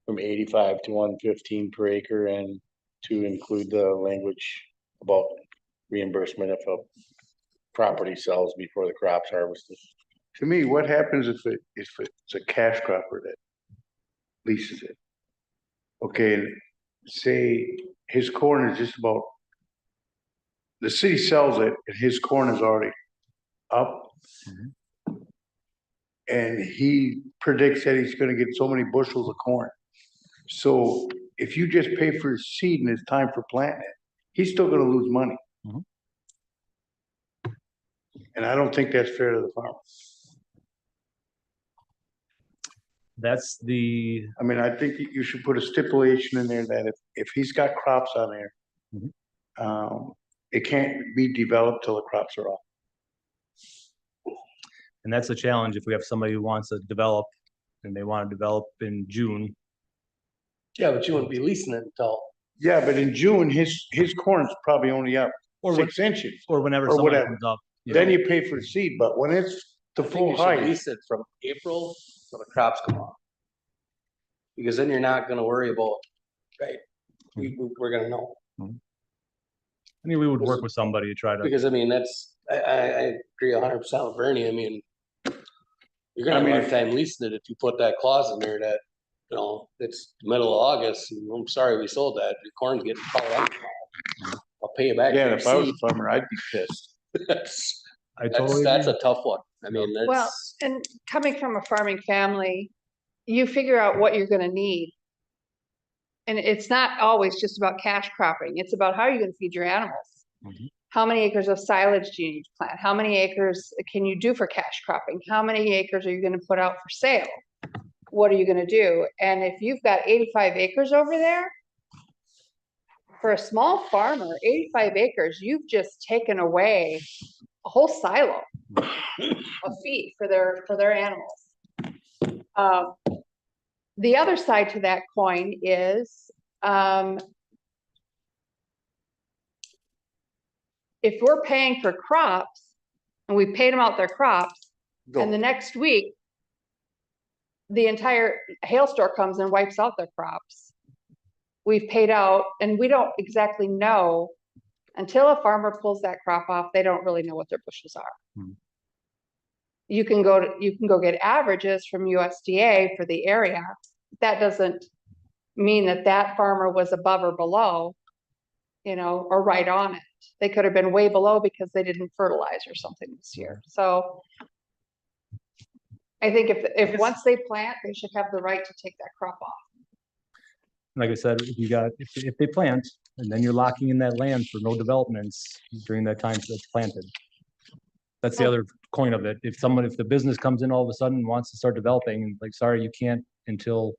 [SPEAKER 3] from 85 to 115 per acre and to include the language about reimbursement if a property sells before the crop's harvested.
[SPEAKER 2] To me, what happens if it's a cash cropper that leases it? Okay, and say his corn is just about, the city sells it and his corn is already up. And he predicts that he's gonna get so many bushels of corn. So if you just pay for his seed and it's time for planting it, he's still gonna lose money.
[SPEAKER 6] Mhm.
[SPEAKER 2] And I don't think that's fair to the farmer.
[SPEAKER 6] That's the,
[SPEAKER 2] I mean, I think you should put a stipulation in there that if he's got crops on there, it can't be developed till the crops are off.
[SPEAKER 6] and that's the challenge if we have somebody who wants to develop and they want to develop in June.
[SPEAKER 1] Yeah, but you wouldn't be leasing it until,
[SPEAKER 2] Yeah, but in June, his corn's probably only up
[SPEAKER 6] Or
[SPEAKER 2] 6 inches.
[SPEAKER 6] Or whenever
[SPEAKER 2] Or
[SPEAKER 6] somebody
[SPEAKER 2] whatever.
[SPEAKER 6] comes up.
[SPEAKER 2] Then you pay for the seed, but when it's the
[SPEAKER 1] I think
[SPEAKER 2] full
[SPEAKER 1] you should
[SPEAKER 2] height,
[SPEAKER 1] lease it from April till the crops come off. Because then you're not gonna worry about, right, we're gonna know,
[SPEAKER 6] I mean, we would work with somebody to try to,
[SPEAKER 1] because I mean, that's, I agree 100% with Bernie, I mean. You're gonna have a hard time leasing it if you put that clause in there that, you know, it's the middle of August, and I'm sorry we sold that, your corn's getting called out. I'll pay you back. for
[SPEAKER 2] yeah,
[SPEAKER 1] your
[SPEAKER 2] if I was
[SPEAKER 1] seed.
[SPEAKER 2] a farmer, I'd be pissed.
[SPEAKER 6] I totally
[SPEAKER 1] That's
[SPEAKER 6] agree.
[SPEAKER 1] a tough one, I mean,
[SPEAKER 5] Well,
[SPEAKER 1] that's,
[SPEAKER 5] and coming from a farming family, you figure out what you're gonna need. And it's not always just about cash cropping, it's about how you're gonna feed your animals.
[SPEAKER 6] Mhm.
[SPEAKER 5] How many acres of silage do you need to plant? How many acres can you do for cash cropping? How many acres are you gonna put out for sale? What are you gonna do? And if you've got 85 acres over there, for a small farmer, 85 acres, you've just taken away a whole silo of feed for their animals. The other side to that coin is, if we're paying for crops and we paid them out their crops, and the next week the entire hailstorm comes and wipes out their crops, we've paid out, and we don't exactly know until a farmer pulls that crop off, they don't really know what their bushels are.
[SPEAKER 6] Hmm.
[SPEAKER 5] You can go get averages from USDA for the area. That doesn't mean that farmer was above or below, or right on it. They could have been way below because they didn't fertilize or something this year. So I think if once they plant, they should have the right to take that crop off.
[SPEAKER 6] Like I said, if they plant, and then you're locking in that land for no developments during that time that's planted. That's the other coin of it. If the business comes in all of a sudden and wants to start developing, like, sorry, you can't until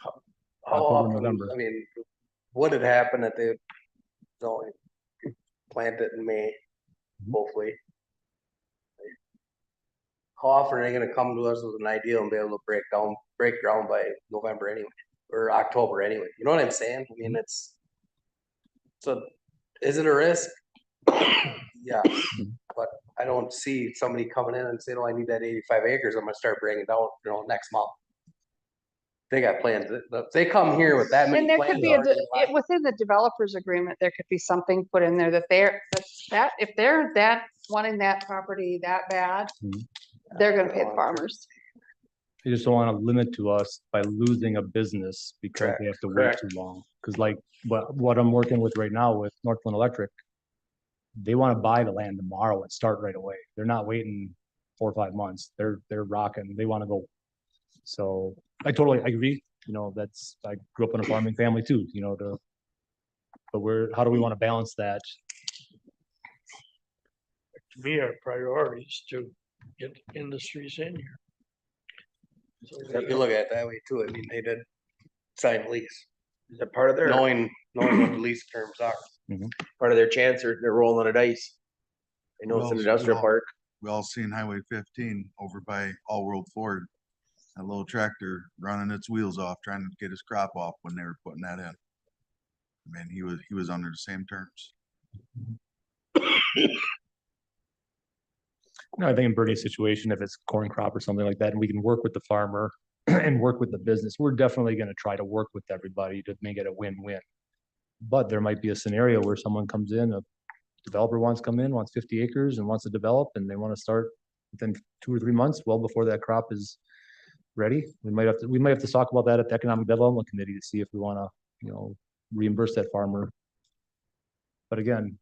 [SPEAKER 1] how
[SPEAKER 6] October,
[SPEAKER 1] often,
[SPEAKER 6] November.
[SPEAKER 1] I mean, what had happened that they only plant it in May, hopefully. How often are they gonna come to us with an idea and be able to break ground by November anyway, or October anyway, you know what I'm saying? I mean, is it a risk? Yeah, but I don't see somebody coming in and saying, oh, I need that 85 acres, I'm gonna start bringing it down, next month. They got plans, if they come here with that
[SPEAKER 5] And
[SPEAKER 1] many
[SPEAKER 5] there could
[SPEAKER 1] plans
[SPEAKER 5] be
[SPEAKER 1] already,
[SPEAKER 5] within the developers agreement, there could be something put in there that if they're wanting that property that bad,
[SPEAKER 6] Mhm.
[SPEAKER 5] they're gonna pay the farmers.
[SPEAKER 6] They just don't want to limit to us by losing a business because they have to wait too long. Because like what I'm working with right now with Northland Electric, they want to buy the land tomorrow and start right away. They're not waiting 4 or 5 months. They're rocking. They want to go. So I agree. that's, I grew up in a farming family too, but how do we want to balance that?
[SPEAKER 2] To me, our priority is to get industries in here. So
[SPEAKER 1] You can look at it that way too. I mean, they did sign a lease,
[SPEAKER 7] Is that part of their,
[SPEAKER 1] knowing what the lease terms are.
[SPEAKER 7] part of their chance, or they're rolling the dice? They know it's an
[SPEAKER 8] Well,
[SPEAKER 7] industrial
[SPEAKER 8] well,
[SPEAKER 7] park.
[SPEAKER 8] We all seen Highway 15 over by All World Ford. That little tractor running its wheels off, trying to get his crop off when they were putting that in. I mean, he was under the same terms.
[SPEAKER 6] No, I think in Bernie's situation, if it's corn crop or something like that, and we can work with the farmer and work with the business, we're definitely gonna try to work with everybody to make it a win-win. But there might be a scenario where someone comes in, a developer wants to come in, wants 50 acres and wants to develop, and they want to start within 2 or 3 months, well before that crop is ready. We might have to talk about that at the Economic Development Committee to see if we want to, reimburse that farmer. But again,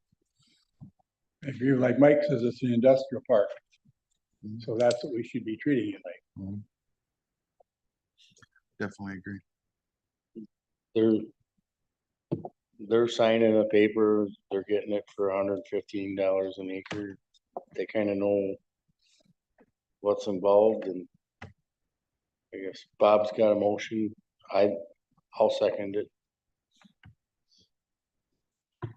[SPEAKER 2] if you, like Mike says, it's an industrial park. So that's what we should be treating it like.
[SPEAKER 8] Definitely agree.
[SPEAKER 3] They're signing a paper, they're getting it for $115 an acre. They kind of know what's involved, and I guess Bob's got a motion. I'll second it.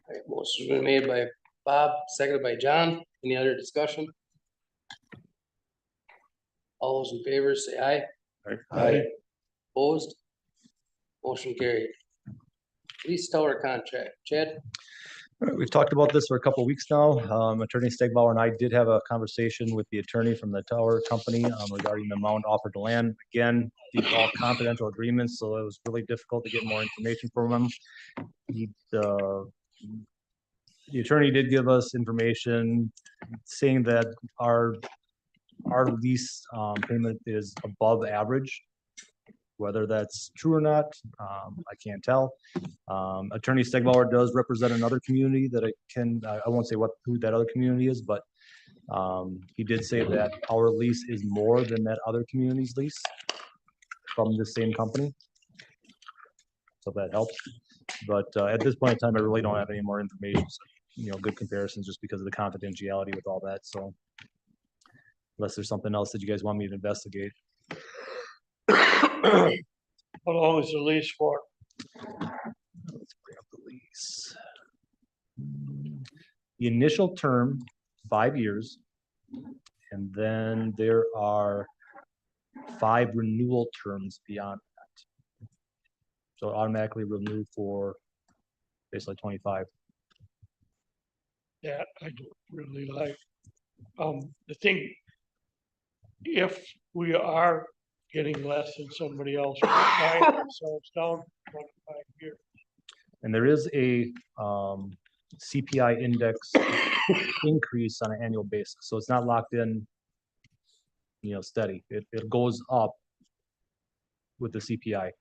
[SPEAKER 1] Alright, motion's been made by Bob, seconded by John. Any other discussion? All those in favor say aye.
[SPEAKER 3] Aye.
[SPEAKER 1] Opposed? Motion carried. Lease tower contract, Chad?
[SPEAKER 6] all right, we've talked about this for a couple of weeks now. Attorney Stegbauer and I did have a conversation with the attorney from the tower company regarding the amount offered to land. Again, these are all confidential agreements, so it was really difficult to get more information from him. The attorney did give us information saying that our lease payment is above average. Whether that's true or not, I can't tell. Attorney Stegbauer does represent another community that I won't say who that other community is, but he did say that our lease is more than that other community's lease from the same company. So that helps. But at this point in time, I really don't have any more information. So, good comparisons just because of the confidentiality with all that. So unless there's something else that you guys want me to investigate.
[SPEAKER 2] How long is the lease for?
[SPEAKER 6] Let's bring up the lease. The initial term, 5 years. And then there are 5 renewal terms beyond that. So automatically renew for basically 25.
[SPEAKER 2] That I don't really like. The thing, if we are getting less than somebody else, we're buying ourselves down for 25 years.
[SPEAKER 6] And there is a CPI index increase on an annual basis. So it's not locked in, steady. It goes up with the CPI.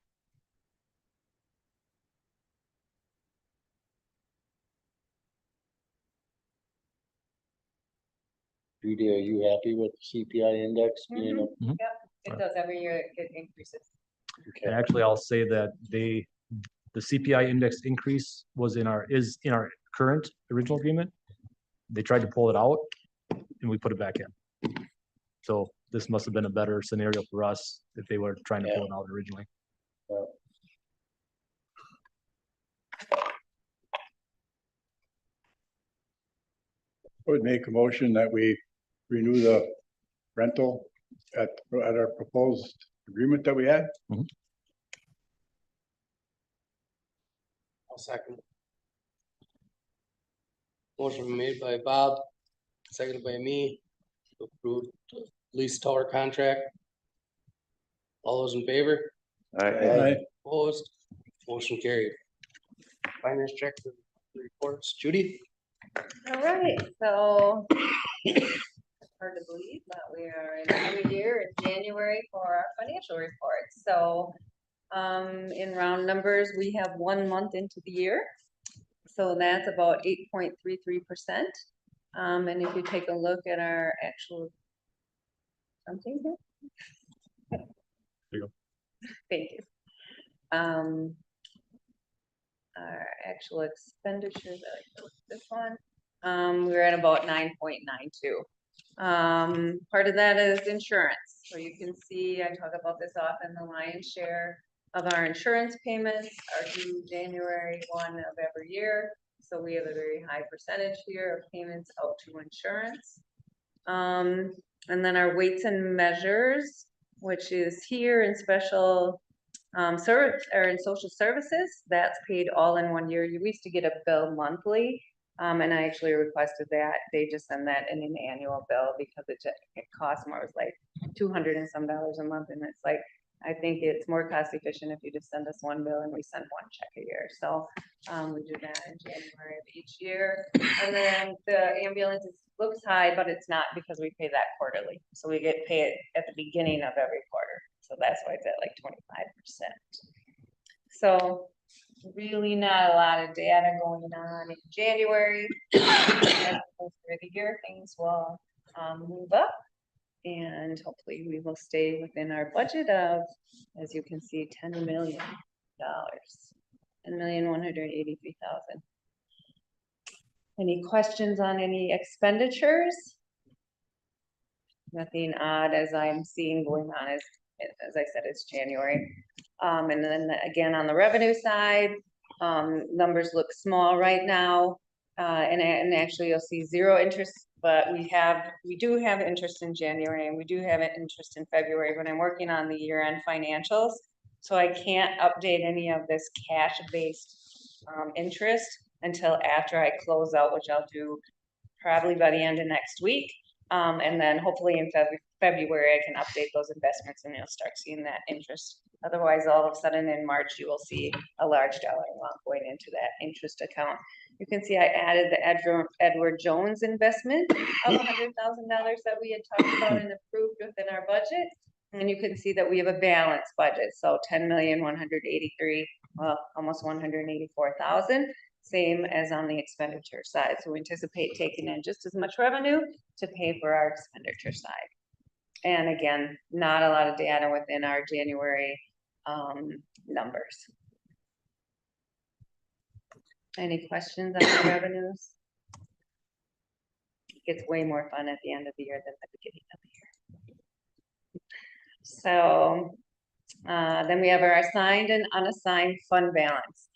[SPEAKER 3] Judy, are you happy with the CPI index being up?
[SPEAKER 9] It does every year, it increases.
[SPEAKER 3] Okay.
[SPEAKER 6] And actually, I'll say that the CPI index increase is in our current original agreement. They tried to pull it out and we put it back in. So this must have been a better scenario for us if they were trying to pull it out originally.
[SPEAKER 2] I would make a motion that we renew the rental at our proposed agreement that we had.
[SPEAKER 1] I'll second. Motion made by Bob, seconded by me, to approve the lease tower contract. All those in favor?
[SPEAKER 7] Aye.
[SPEAKER 1] Opposed? Motion carried. Finance check for the reports. Judy?
[SPEAKER 9] All right, so it's hard to believe that we are in every year in January for our financial reports. So in round numbers, we have 1 month into the year. So that's about 8.33%. And if you take a look at our actual something here.
[SPEAKER 6] There you go.
[SPEAKER 9] Thank you. our actual expenditures, I like to look at this one, we're at about 9.92. Part of that is insurance, so you can see, I talk about this often, the lion's share of our insurance payments are due January 1 of every year. So we have a very high percentage here of payments out to insurance. And then our weights and measures, which is here in special service or in social services, that's paid all in one year. You used to get a bill monthly. And I actually requested that they just send that in an annual bill because it costs more. It was like $200 and some a month, and it's like, I think it's more cost efficient if you just send us one bill and we send one check a year. So we do that in January of each year. And then the ambulance looks high, but it's not because we pay that quarterly. So we get paid at the beginning of every quarter. So that's why it's at like 25%. So really not a lot of data going on in January. As for the year, things will move up. And hopefully we will stay within our budget of, as you can see, $10 million, $10,183,000. Any questions on any expenditures? Nothing odd as I'm seeing going on as I said, it's January. And then again, on the revenue side, numbers look small right now. And actually you'll see zero interest, but we do have interest in January and we do have interest in February when I'm working on the year-end financials. So I can't update any of this cash-based interest until after I close out, which I'll do probably by the end of next week. And then hopefully in February, I can update those investments and you'll start seeing that interest. Otherwise, all of a sudden in March, you will see a large dollar amount going into that interest account. You can see I added the Edward Jones investment of $100,000 that we had talked about and approved within our budget. And you can see that we have a balanced budget. So 10,183,000, well, almost 184,000. Same as on the expenditure side. So we anticipate taking in just as much revenue to pay for our expenditure side. And again, not a lot of data within our January numbers. Any questions on the revenues? It gets way more fun at the end of the year than the beginning of the year. So then we have our assigned and unassigned fund balance.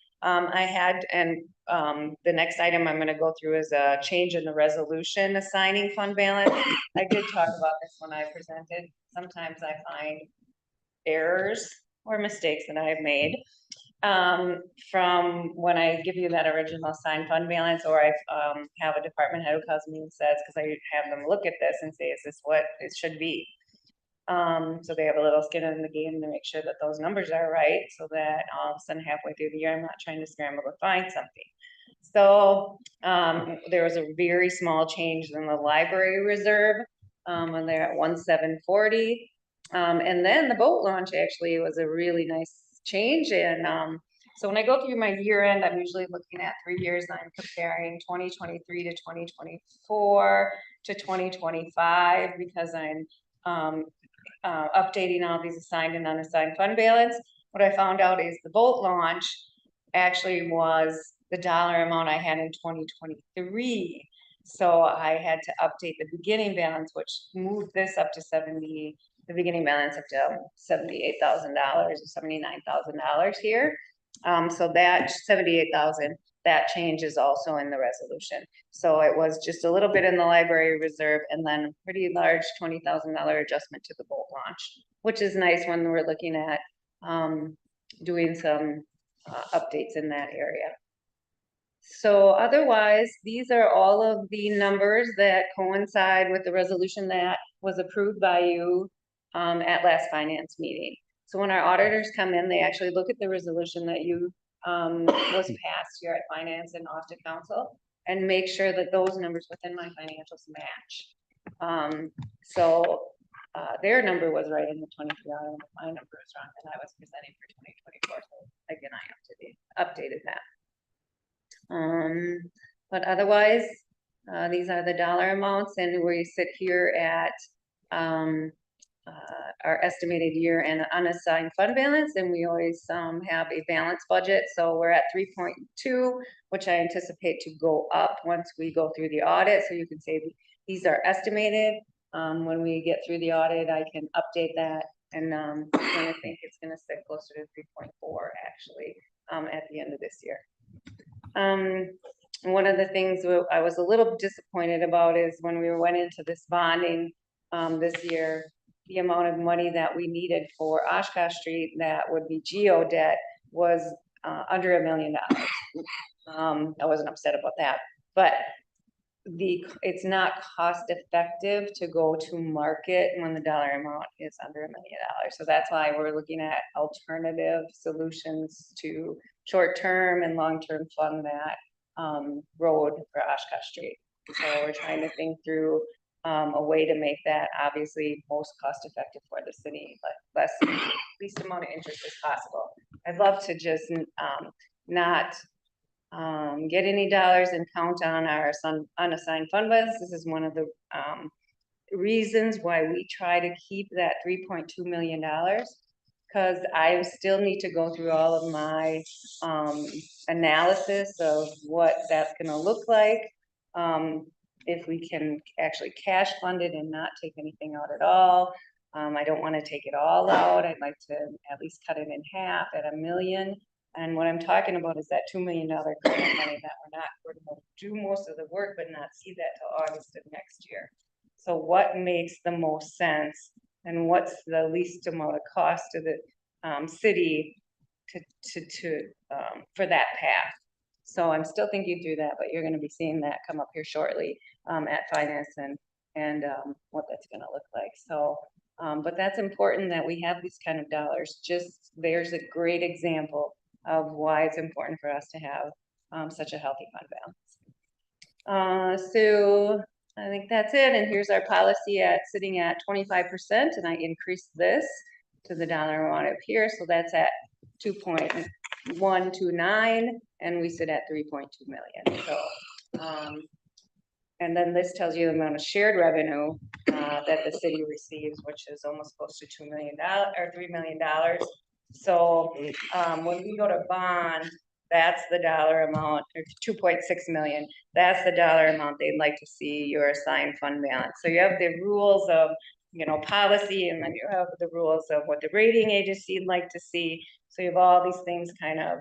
[SPEAKER 9] The next item I'm going to go through is a change in the resolution assigning fund balance. I did talk about this when I presented. Sometimes I find errors or mistakes that I have made from when I give you that original assigned fund balance, or I have a department head who calls me and says, because I have them look at this and say, is this what it should be? So they have a little skin in the game to make sure that those numbers are right, so that all of a sudden halfway through the year, I'm not trying to scramble to find something. So there was a very small change in the library reserve, and they're at 1,740. And then the boat launch actually was a really nice change. And so when I go through my year end, I'm usually looking at 3 years. I'm comparing 2023 to 2024 to 2025 because I'm updating all these assigned and unassigned fund balance. What I found out is the boat launch actually was the dollar amount I had in 2023. So I had to update the beginning balance, which moved this up to the beginning balance up to $78,000 or $79,000 here. So that $78,000, that change is also in the resolution. So it was just a little bit in the library reserve and then a pretty large $20,000 adjustment to the boat launch, which is nice when we're looking at doing some updates in that area. So otherwise, these are all of the numbers that coincide with the resolution that was approved by you at last finance meeting. So when our auditors come in, they actually look at the resolution that you was passed here at finance and off to council and make sure that those numbers within my financials match. So their number was right in the 23 hour, and my number was wrong, and I was presenting for 2024. So again, I updated that. But otherwise, these are the dollar amounts, and we sit here at our our estimated year and unassigned fund balance, and we always have a balanced budget. So we're at 3.2, which I anticipate to go up once we go through the audit. So you can say these are estimated. When we get through the audit, I can update that, and I think it's gonna sit closer to 3.4 actually at the end of this year. One of the things I was a little disappointed about is when we went into this bonding this year, the amount of money that we needed for Oshkosh Street that would be geo debt was under $1 million. I wasn't upset about that, but it's not cost effective to go to market when the dollar amount is under $1 million. So that's why we're looking at alternative solutions to short-term and long-term fund that road for Oshkosh Street. So we're trying to think through a way to make that obviously most cost effective for the city, but least amount of interest as possible. I'd love to just not get any dollars and count on our unassigned fund balance. This is one of the reasons why we try to keep that $3.2 million, because I still need to go through all of my analysis of what that's gonna look like. If we can actually cash fund it and not take anything out at all. I don't wanna take it all out. I'd like to at least cut it in half at $1 million. And what I'm talking about is that $2 million grant money that we're gonna do most of the work, but not see that till August of next year. So what makes the most sense and what's the least amount of cost to the city for that path? So I'm still thinking through that, but you're gonna be seeing that come up here shortly at finance and what that's gonna look like. So, but that's important that we have these kind of dollars. Just there's a great example of why it's important for us to have such a healthy fund balance. So I think that's it. And here's our policy sitting at 25%, and I increased this to the dollar amount up here. So that's at 2.129, and we sit at 3.2 million. So, and then this tells you the amount of shared revenue that the city receives, which is almost close to $2 million or $3 million. So when we go to bond, that's the dollar amount, or 2.6 million. That's the dollar amount they'd like to see your assigned fund balance. So you have the rules of, policy, and then you have the rules of what the rating agency would like to see. So you have all these things kind of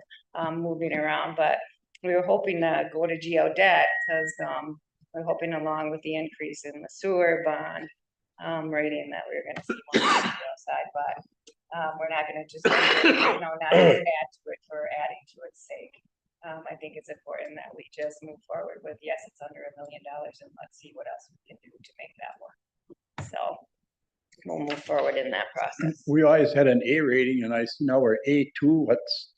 [SPEAKER 9] moving around, but we were hoping to go to geo debt because we're hoping along with the increase in the sewer bond rating that we're going to see more on the geo side, but we're not going to just, not just add to it for adding to its sake. I think it's important that we just move forward with, yes, it's under $1 million, and let's see what else we can do to make that work. So we'll move forward in that process.
[SPEAKER 2] We always had an A rating, and I see now we're A2. What's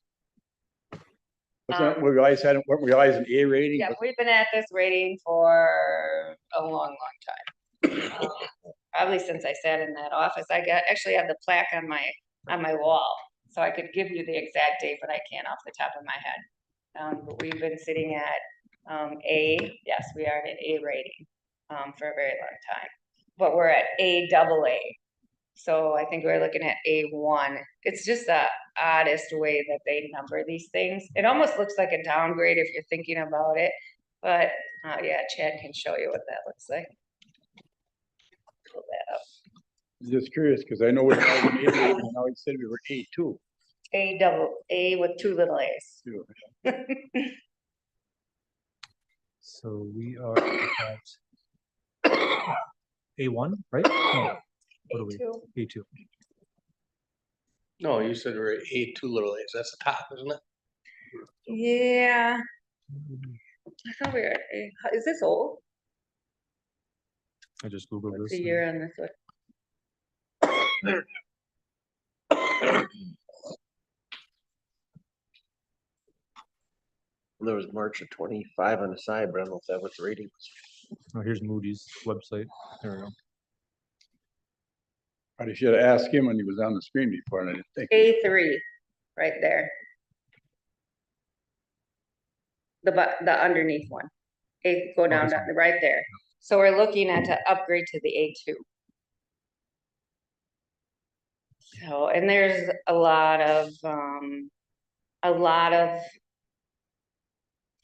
[SPEAKER 2] that? We always had, weren't we always an A rating?
[SPEAKER 9] Yeah, we've been at this rating for a long time. Probably since I sat in that office. I actually have the plaque on my wall, so I could give you the exact date, but I can't off the top of my head. But we've been sitting at A. Yes, we are at an A rating for a very long time. But we're at AA. So I think we're looking at A1. It's just the oddest way that they number these things. It almost looks like a downgrade if you're thinking about it. But yeah, Chad can show you what that looks like. Pull that up.
[SPEAKER 2] Just curious, because I know we're always an A rating, and now he said we were A2.
[SPEAKER 9] A with 2 little A's.
[SPEAKER 6] So we are at A1, right? No. What are we? A2.
[SPEAKER 1] No, you said we're A2 little A's. That's the top, isn't it?
[SPEAKER 9] Yeah. I thought we were at A. Is this old?
[SPEAKER 6] I just Googled
[SPEAKER 9] What's
[SPEAKER 6] this.
[SPEAKER 9] the year on this one?
[SPEAKER 7] There was March of 25 on the side, but I don't know if that was the rating.
[SPEAKER 6] Oh, here's Moody's website. There we go.
[SPEAKER 2] I should have asked him when he was on the screen before, and I didn't think.
[SPEAKER 9] A3, right there. The underneath one. Go down,
[SPEAKER 6] this one.
[SPEAKER 9] right there. So we're looking at to upgrade to the A2. So, and there's a lot of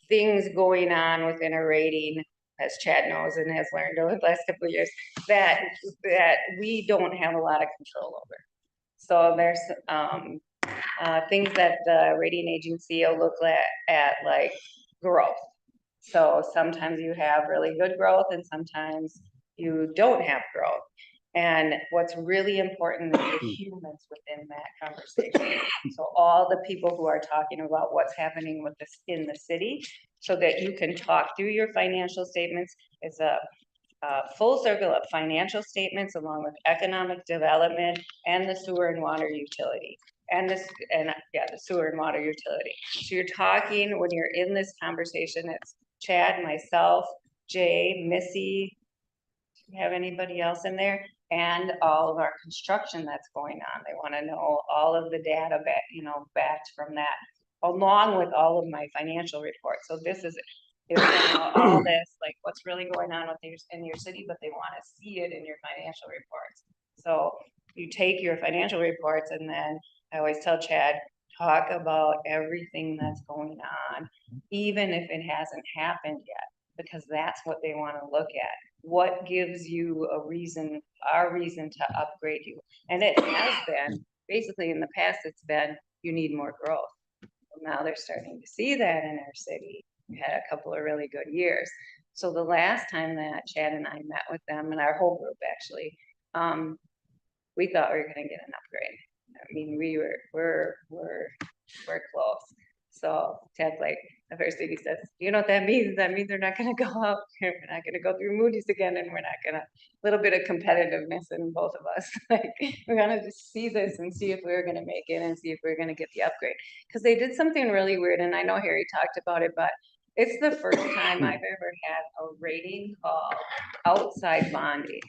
[SPEAKER 9] things going on within a rating, as Chad knows and has learned over the last couple of years, that we don't have a lot of control over. So there's things that the rating agency will look at like growth. So sometimes you have really good growth and sometimes you don't have growth. And what's really important is the humans within that conversation. So all the people who are talking about what's happening with this in the city, so that you can talk through your financial statements. It's a full circle of financial statements along with economic development and the sewer and water utility. The sewer and water utility. So you're talking, when you're in this conversation, it's Chad, myself, Jay, Missy, do you have anybody else in there? And all of our construction that's going on. They want to know all of the data back from that, along with all of my financial reports. So this is all this, like what's really going on in your city, but they want to see it in your financial reports. So you take your financial reports, and then I always tell Chad, talk about everything that's going on, even if it hasn't happened yet, because that's what they want to look at. What gives you our reason to upgrade you? And it has been, basically in the past, it's been, you need more growth. Well, now they're starting to see that in our city. We had a couple of really good years. So the last time that Chad and I met with them, and our whole group actually, we thought we were gonna get an upgrade. I mean, we're close. So Chad's like, the first thing he says, you know what that means? That means they're not gonna go out, we're not gonna go through Moody's again, and we're not gonna, little bit of competitiveness in both of us. Like, we're gonna just see this and see if we're gonna make it and see if we're gonna get the upgrade. Cause they did something really weird, and I know Harry talked about it, but it's the first time I've ever had a rating call outside bonding.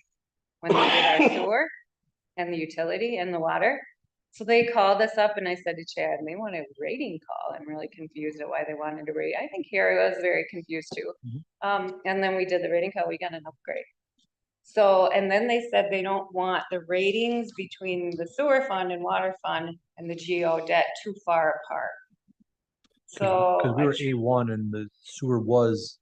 [SPEAKER 9] When they did our sewer and the utility and the water. So they called us up, and I said to Chad, they want a rating call. I'm really confused at why they wanted to rate. I think Harry was very confused too. And then we did the rating call, we got an upgrade. So, and then they said they don't want the ratings between the sewer fund and water fund and the GO debt too far apart. So.
[SPEAKER 6] Cause we were A1 and the sewer was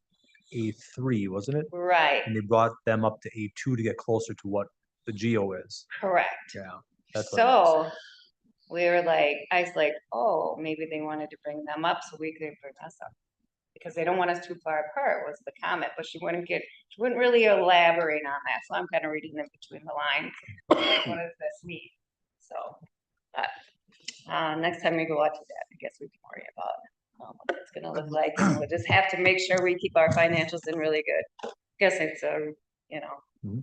[SPEAKER 6] A3, wasn't it?
[SPEAKER 9] Right,
[SPEAKER 6] And they brought them up to A2 to get closer to what the GO is.
[SPEAKER 9] correct.
[SPEAKER 6] Yeah. That's what it is.
[SPEAKER 9] So we were like, I was like, oh, maybe they wanted to bring them up so we could bring us up. Because they don't want us too far apart was the comment, but she wouldn't really elaborate on that. So I'm kind of reading in between the lines. Like, what does this mean? So, but next time we go out to that, I guess we can worry about what it's gonna look like. And we'll just have to make sure we keep our financials in really good. I guess it's a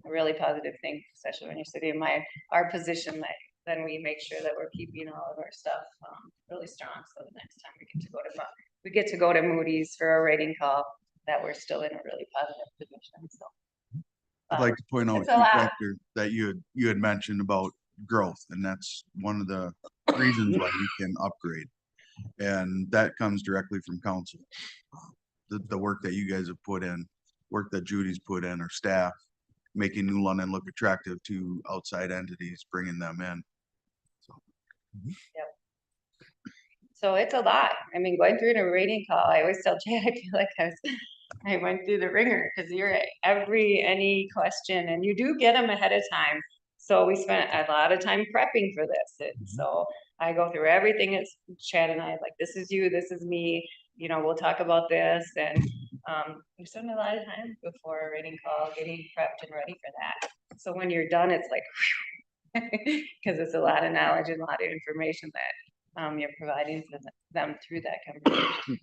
[SPEAKER 9] really positive thing, especially when you're sitting in our position, that then we make sure that we're keeping all of our stuff really strong. So the next time we get to go to Moody's for a rating call, that we're still in a really positive position. So
[SPEAKER 8] I'd like to point out
[SPEAKER 9] it's a lot.
[SPEAKER 8] factor that you had mentioned about growth, and that's one of the reasons why you can upgrade. And that comes directly from council. The work that you guys have put in, work that Judy's put in, or staff, making New London look attractive to outside entities, bringing them in.
[SPEAKER 9] So it's a lot. I mean, going through a rating call, I always tell Chad, I feel like I went through the ringer, because you're at any question, and you do get them ahead of time. So we spent a lot of time prepping for this. And so I go through everything. It's Chad and I, like, this is you, this is me, we'll talk about this. And we spend a lot of time before a rating call getting prepped and ready for that. So when you're done, it's like, because it's a lot of knowledge and a lot of information that you're providing to them through that conversation.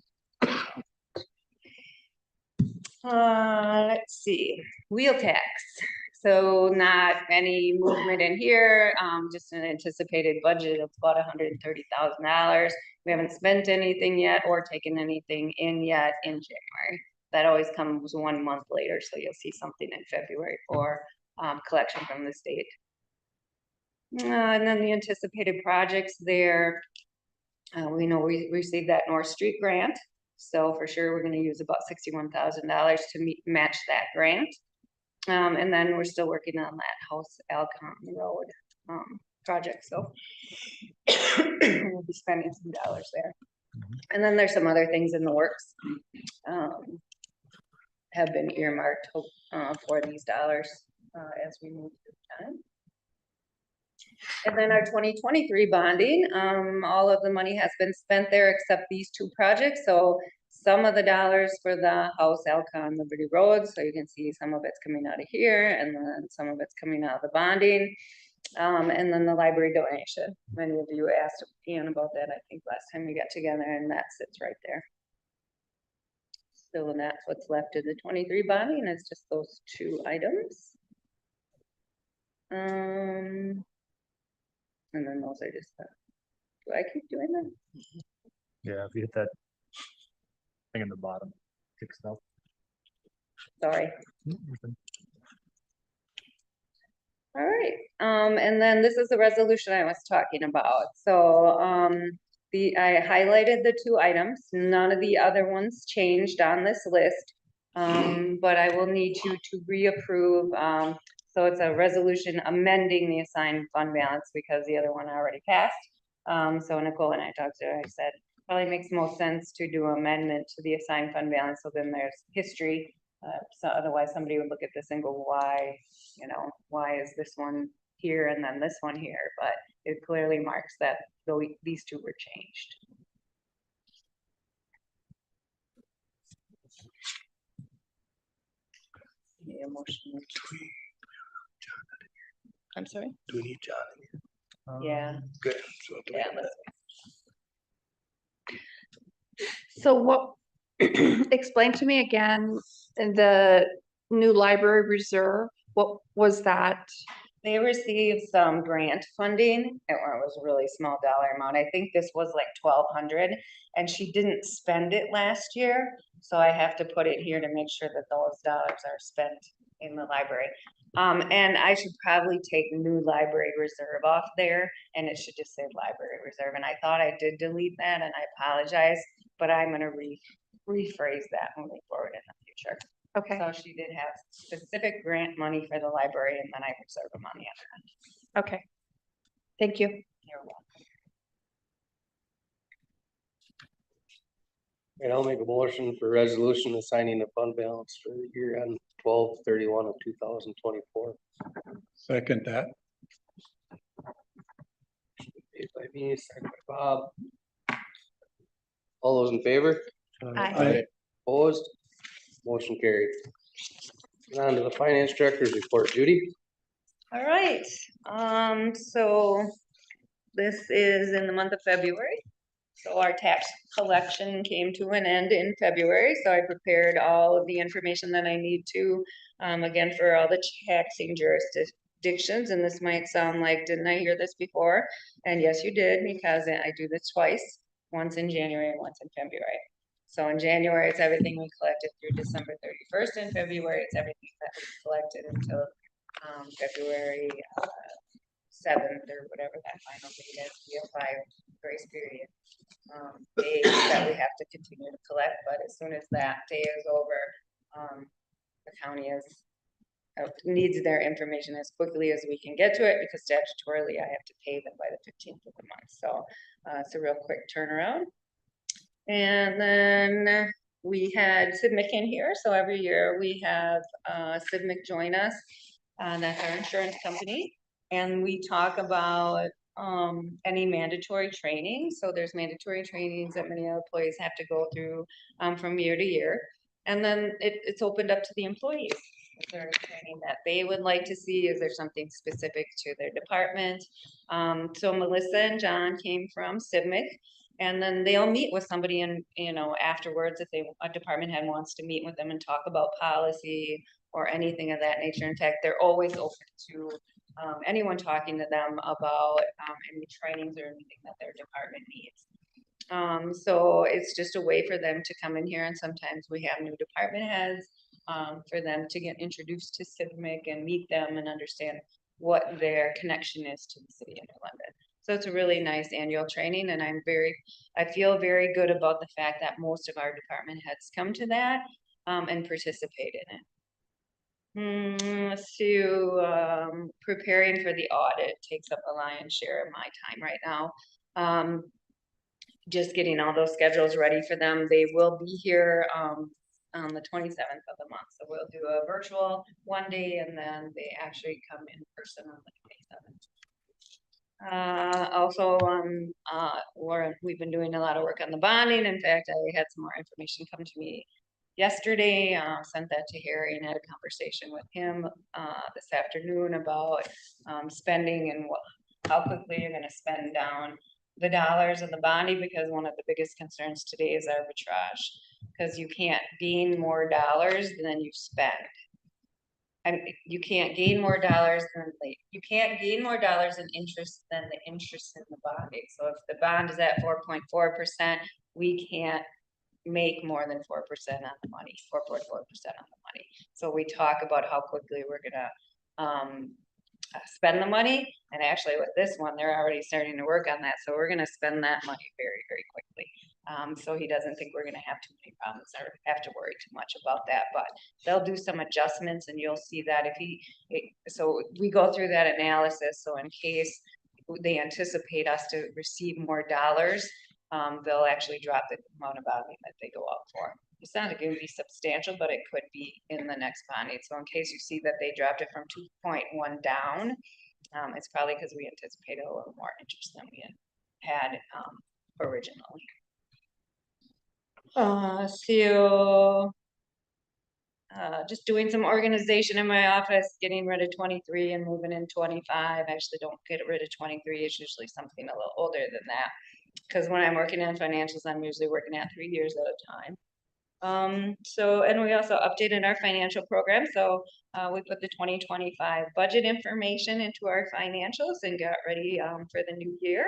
[SPEAKER 9] Let's see, wheel tax. So not any movement in here, just an anticipated budget of about $130,000. We haven't spent anything yet or taken anything in yet in January. That always comes 1 month later, so you'll see something in February for collection from the state. And then the anticipated projects there, we know we received that North Street grant. So for sure, we're gonna use about $61,000 to match that grant. And then we're still working on that house Alcon Road project, so we'll be spending some dollars there. And then there's some other things in the works. Have been earmarked for these dollars as we move through time. And then our 2023 bonding, all of the money has been spent there except these two projects. So some of the dollars for the house Alcon Liberty Road, so you can see some of it's coming out of here and then some of it's coming out of the bonding. And then the library donation. Many of you asked Ian about that, I think last time we got together, and that sits right there. So that's what's left of the 23 bonding, it's just those two items. And then those are just, do I keep doing them?
[SPEAKER 6] Yeah, if you hit that thing in the bottom, fix it up.
[SPEAKER 9] Sorry. All right, and then this is the resolution I was talking about. So, I highlighted the two items. None of the other ones changed on this list. But I will need you to reapprove, so it's a resolution amending the assigned fund balance because the other one already passed. So Nicole and I talked to her, I said, probably makes most sense to do amendment to the assigned fund balance, so then there's history. So otherwise somebody would look at this and go, why, why is this one here and then this one here? But it clearly marks that these two were changed. Need a motion. I'm sorry?
[SPEAKER 1] Do we need John?
[SPEAKER 9] Yeah.
[SPEAKER 1] Good. So do we
[SPEAKER 9] Yeah,
[SPEAKER 1] have that?
[SPEAKER 5] So what, explain to me again, the new library reserve, what was that?
[SPEAKER 9] They received some grant funding. It was a really small dollar amount. I think this was like 1,200, and she didn't spend it last year. So I have to put it here to make sure that those dollars are spent in the library. And I should probably take new library reserve off there, and it should just say library reserve. And I thought I did delete that, and I apologize, but I'm gonna rephrase that moving forward in the future.
[SPEAKER 5] Okay,
[SPEAKER 9] So she did have specific grant money for the library, and then I reserve them on the other end.
[SPEAKER 5] okay. Thank you.
[SPEAKER 9] You're welcome.
[SPEAKER 1] And I'll make a motion for resolution assigning the fund balance for the year end 12/31 of 2024.
[SPEAKER 2] Second that.
[SPEAKER 1] Made by me, second by Bob. All those in favor?
[SPEAKER 5] Aye.
[SPEAKER 1] Opposed? Motion carried. On to the finance director's report, Judy.
[SPEAKER 9] All right, so this is in the month of February. So our tax collection came to an end in February, so I prepared all of the information that I need to, again, for all the taxing jurisdictions, and this might sound like, didn't I hear this before? And yes, you did, because I do this twice, once in January and once in February. So in January, it's everything we collected through December 31st. In February, it's everything that we collected until February 7th or whatever that final date is. We have 5 grace period days that we have to continue to collect, but as soon as that day is over, the county needs their information as quickly as we can get to it, because statutorily I have to pay them by the 15th of the month. So it's a real quick turnaround. And then we had CIVMIC in here. So every year we have CIVMIC join us. That's our insurance company. And we talk about any mandatory training. So there's mandatory trainings that many employees have to go through from year to year. And then it's opened up to the employees. Is there any training that they would like to see? Is there something specific to their department? So Melissa and John came from CIVMIC. And then they'll meet with somebody and, afterwards, if a department head wants to meet with them and talk about policy or anything of that nature. In fact, they're always open to anyone talking to them about any trainings or anything that their department needs. So it's just a way for them to come in here, and sometimes we have new department heads for them to get introduced to CIVMIC and meet them and understand what their connection is to the city of New London. So it's a really nice annual training, and I feel very good about the fact that most of our department heads come to that and participate in it. Preparing for the audit takes up a lion's share of my time right now. Just getting all those schedules ready for them. They will be here, on the 27th of the month. So we'll do a virtual one day and then they actually come in person on the 27th. Also, we've been doing a lot of work on the bonding. In fact, I had some more information come to me yesterday, sent that to Harry and had a conversation with him, this afternoon about, spending and how quickly you're gonna spend down the dollars in the bonding, because one of the biggest concerns today is arbitrage. Cause you can't gain more dollars than you spend. And you can't gain more dollars than you can't gain more dollars in interest than the interest in the bonding. So if the bond is at 4.4%, we can't make more than 4% on the money, 4.4% on the money. So we talk about how quickly we're gonna spend the money. And actually with this one, they're already starting to work on that. So we're gonna spend that money very, very quickly. So he doesn't think we're gonna have too many problems or have to worry too much about that, but they'll do some adjustments and you'll see that so we go through that analysis. So in case they anticipate us to receive more dollars, they'll actually drop the amount of bonding that they go out for. It's not going to be substantial, but it could be in the next bonding. So in case you see that they dropped it from 2.1 down, it's probably because we anticipated a little more interest than we had originally. Just doing some organization in my office, getting rid of 23 and moving in 25. I actually don't get rid of 23. It's usually something a little older than that. Because when I'm working in financials, I'm usually working at 3 years at a time. And we also updated our financial program. So we put the 2025 budget information into our financials and got ready for the new year.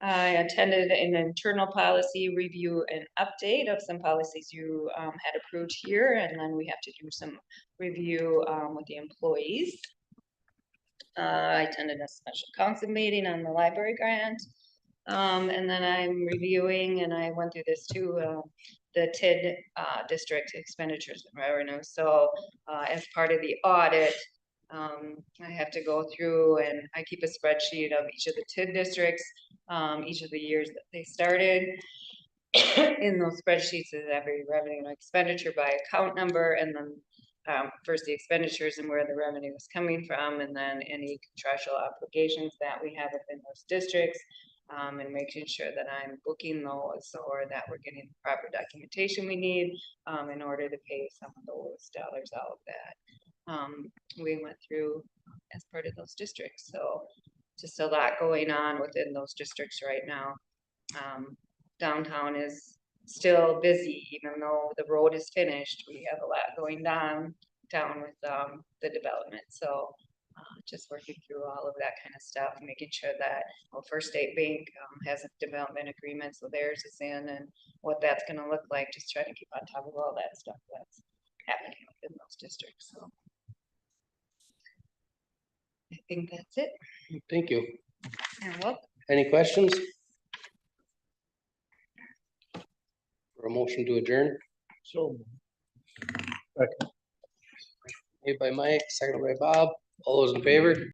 [SPEAKER 9] I attended an internal policy review and update of some policies you had approved here, and then we have to do some review with the employees. I attended a special council meeting on the library grant. And then I'm reviewing, and I went through this too, the TID district expenditures and revenue. So as part of the audit, I have to go through and I keep a spreadsheet of each of the TID districts, each of the years that they started. In those spreadsheets is every revenue and expenditure by account number, and then first the expenditures and where the revenue is coming from, and then any contractual obligations that we have within those districts. And making sure that I'm booking those or that we're getting the proper documentation we need in order to pay some of those dollars out that we went through as part of those districts. So just a lot going on within those districts right now. Downtown is still busy, even though the road is finished. We have a lot going down with the development. So just working through all of that kind of stuff, making sure that First State Bank has a development agreement, so theirs is in, and what that's going to look like. Just trying to keep on top of all that stuff that's happening within those districts. So I think that's it.
[SPEAKER 1] Thank you.
[SPEAKER 9] You're welcome.
[SPEAKER 1] Any questions? For a motion to adjourn?
[SPEAKER 2] So.
[SPEAKER 1] Made by Mike, seconded by Bob. All those in favor?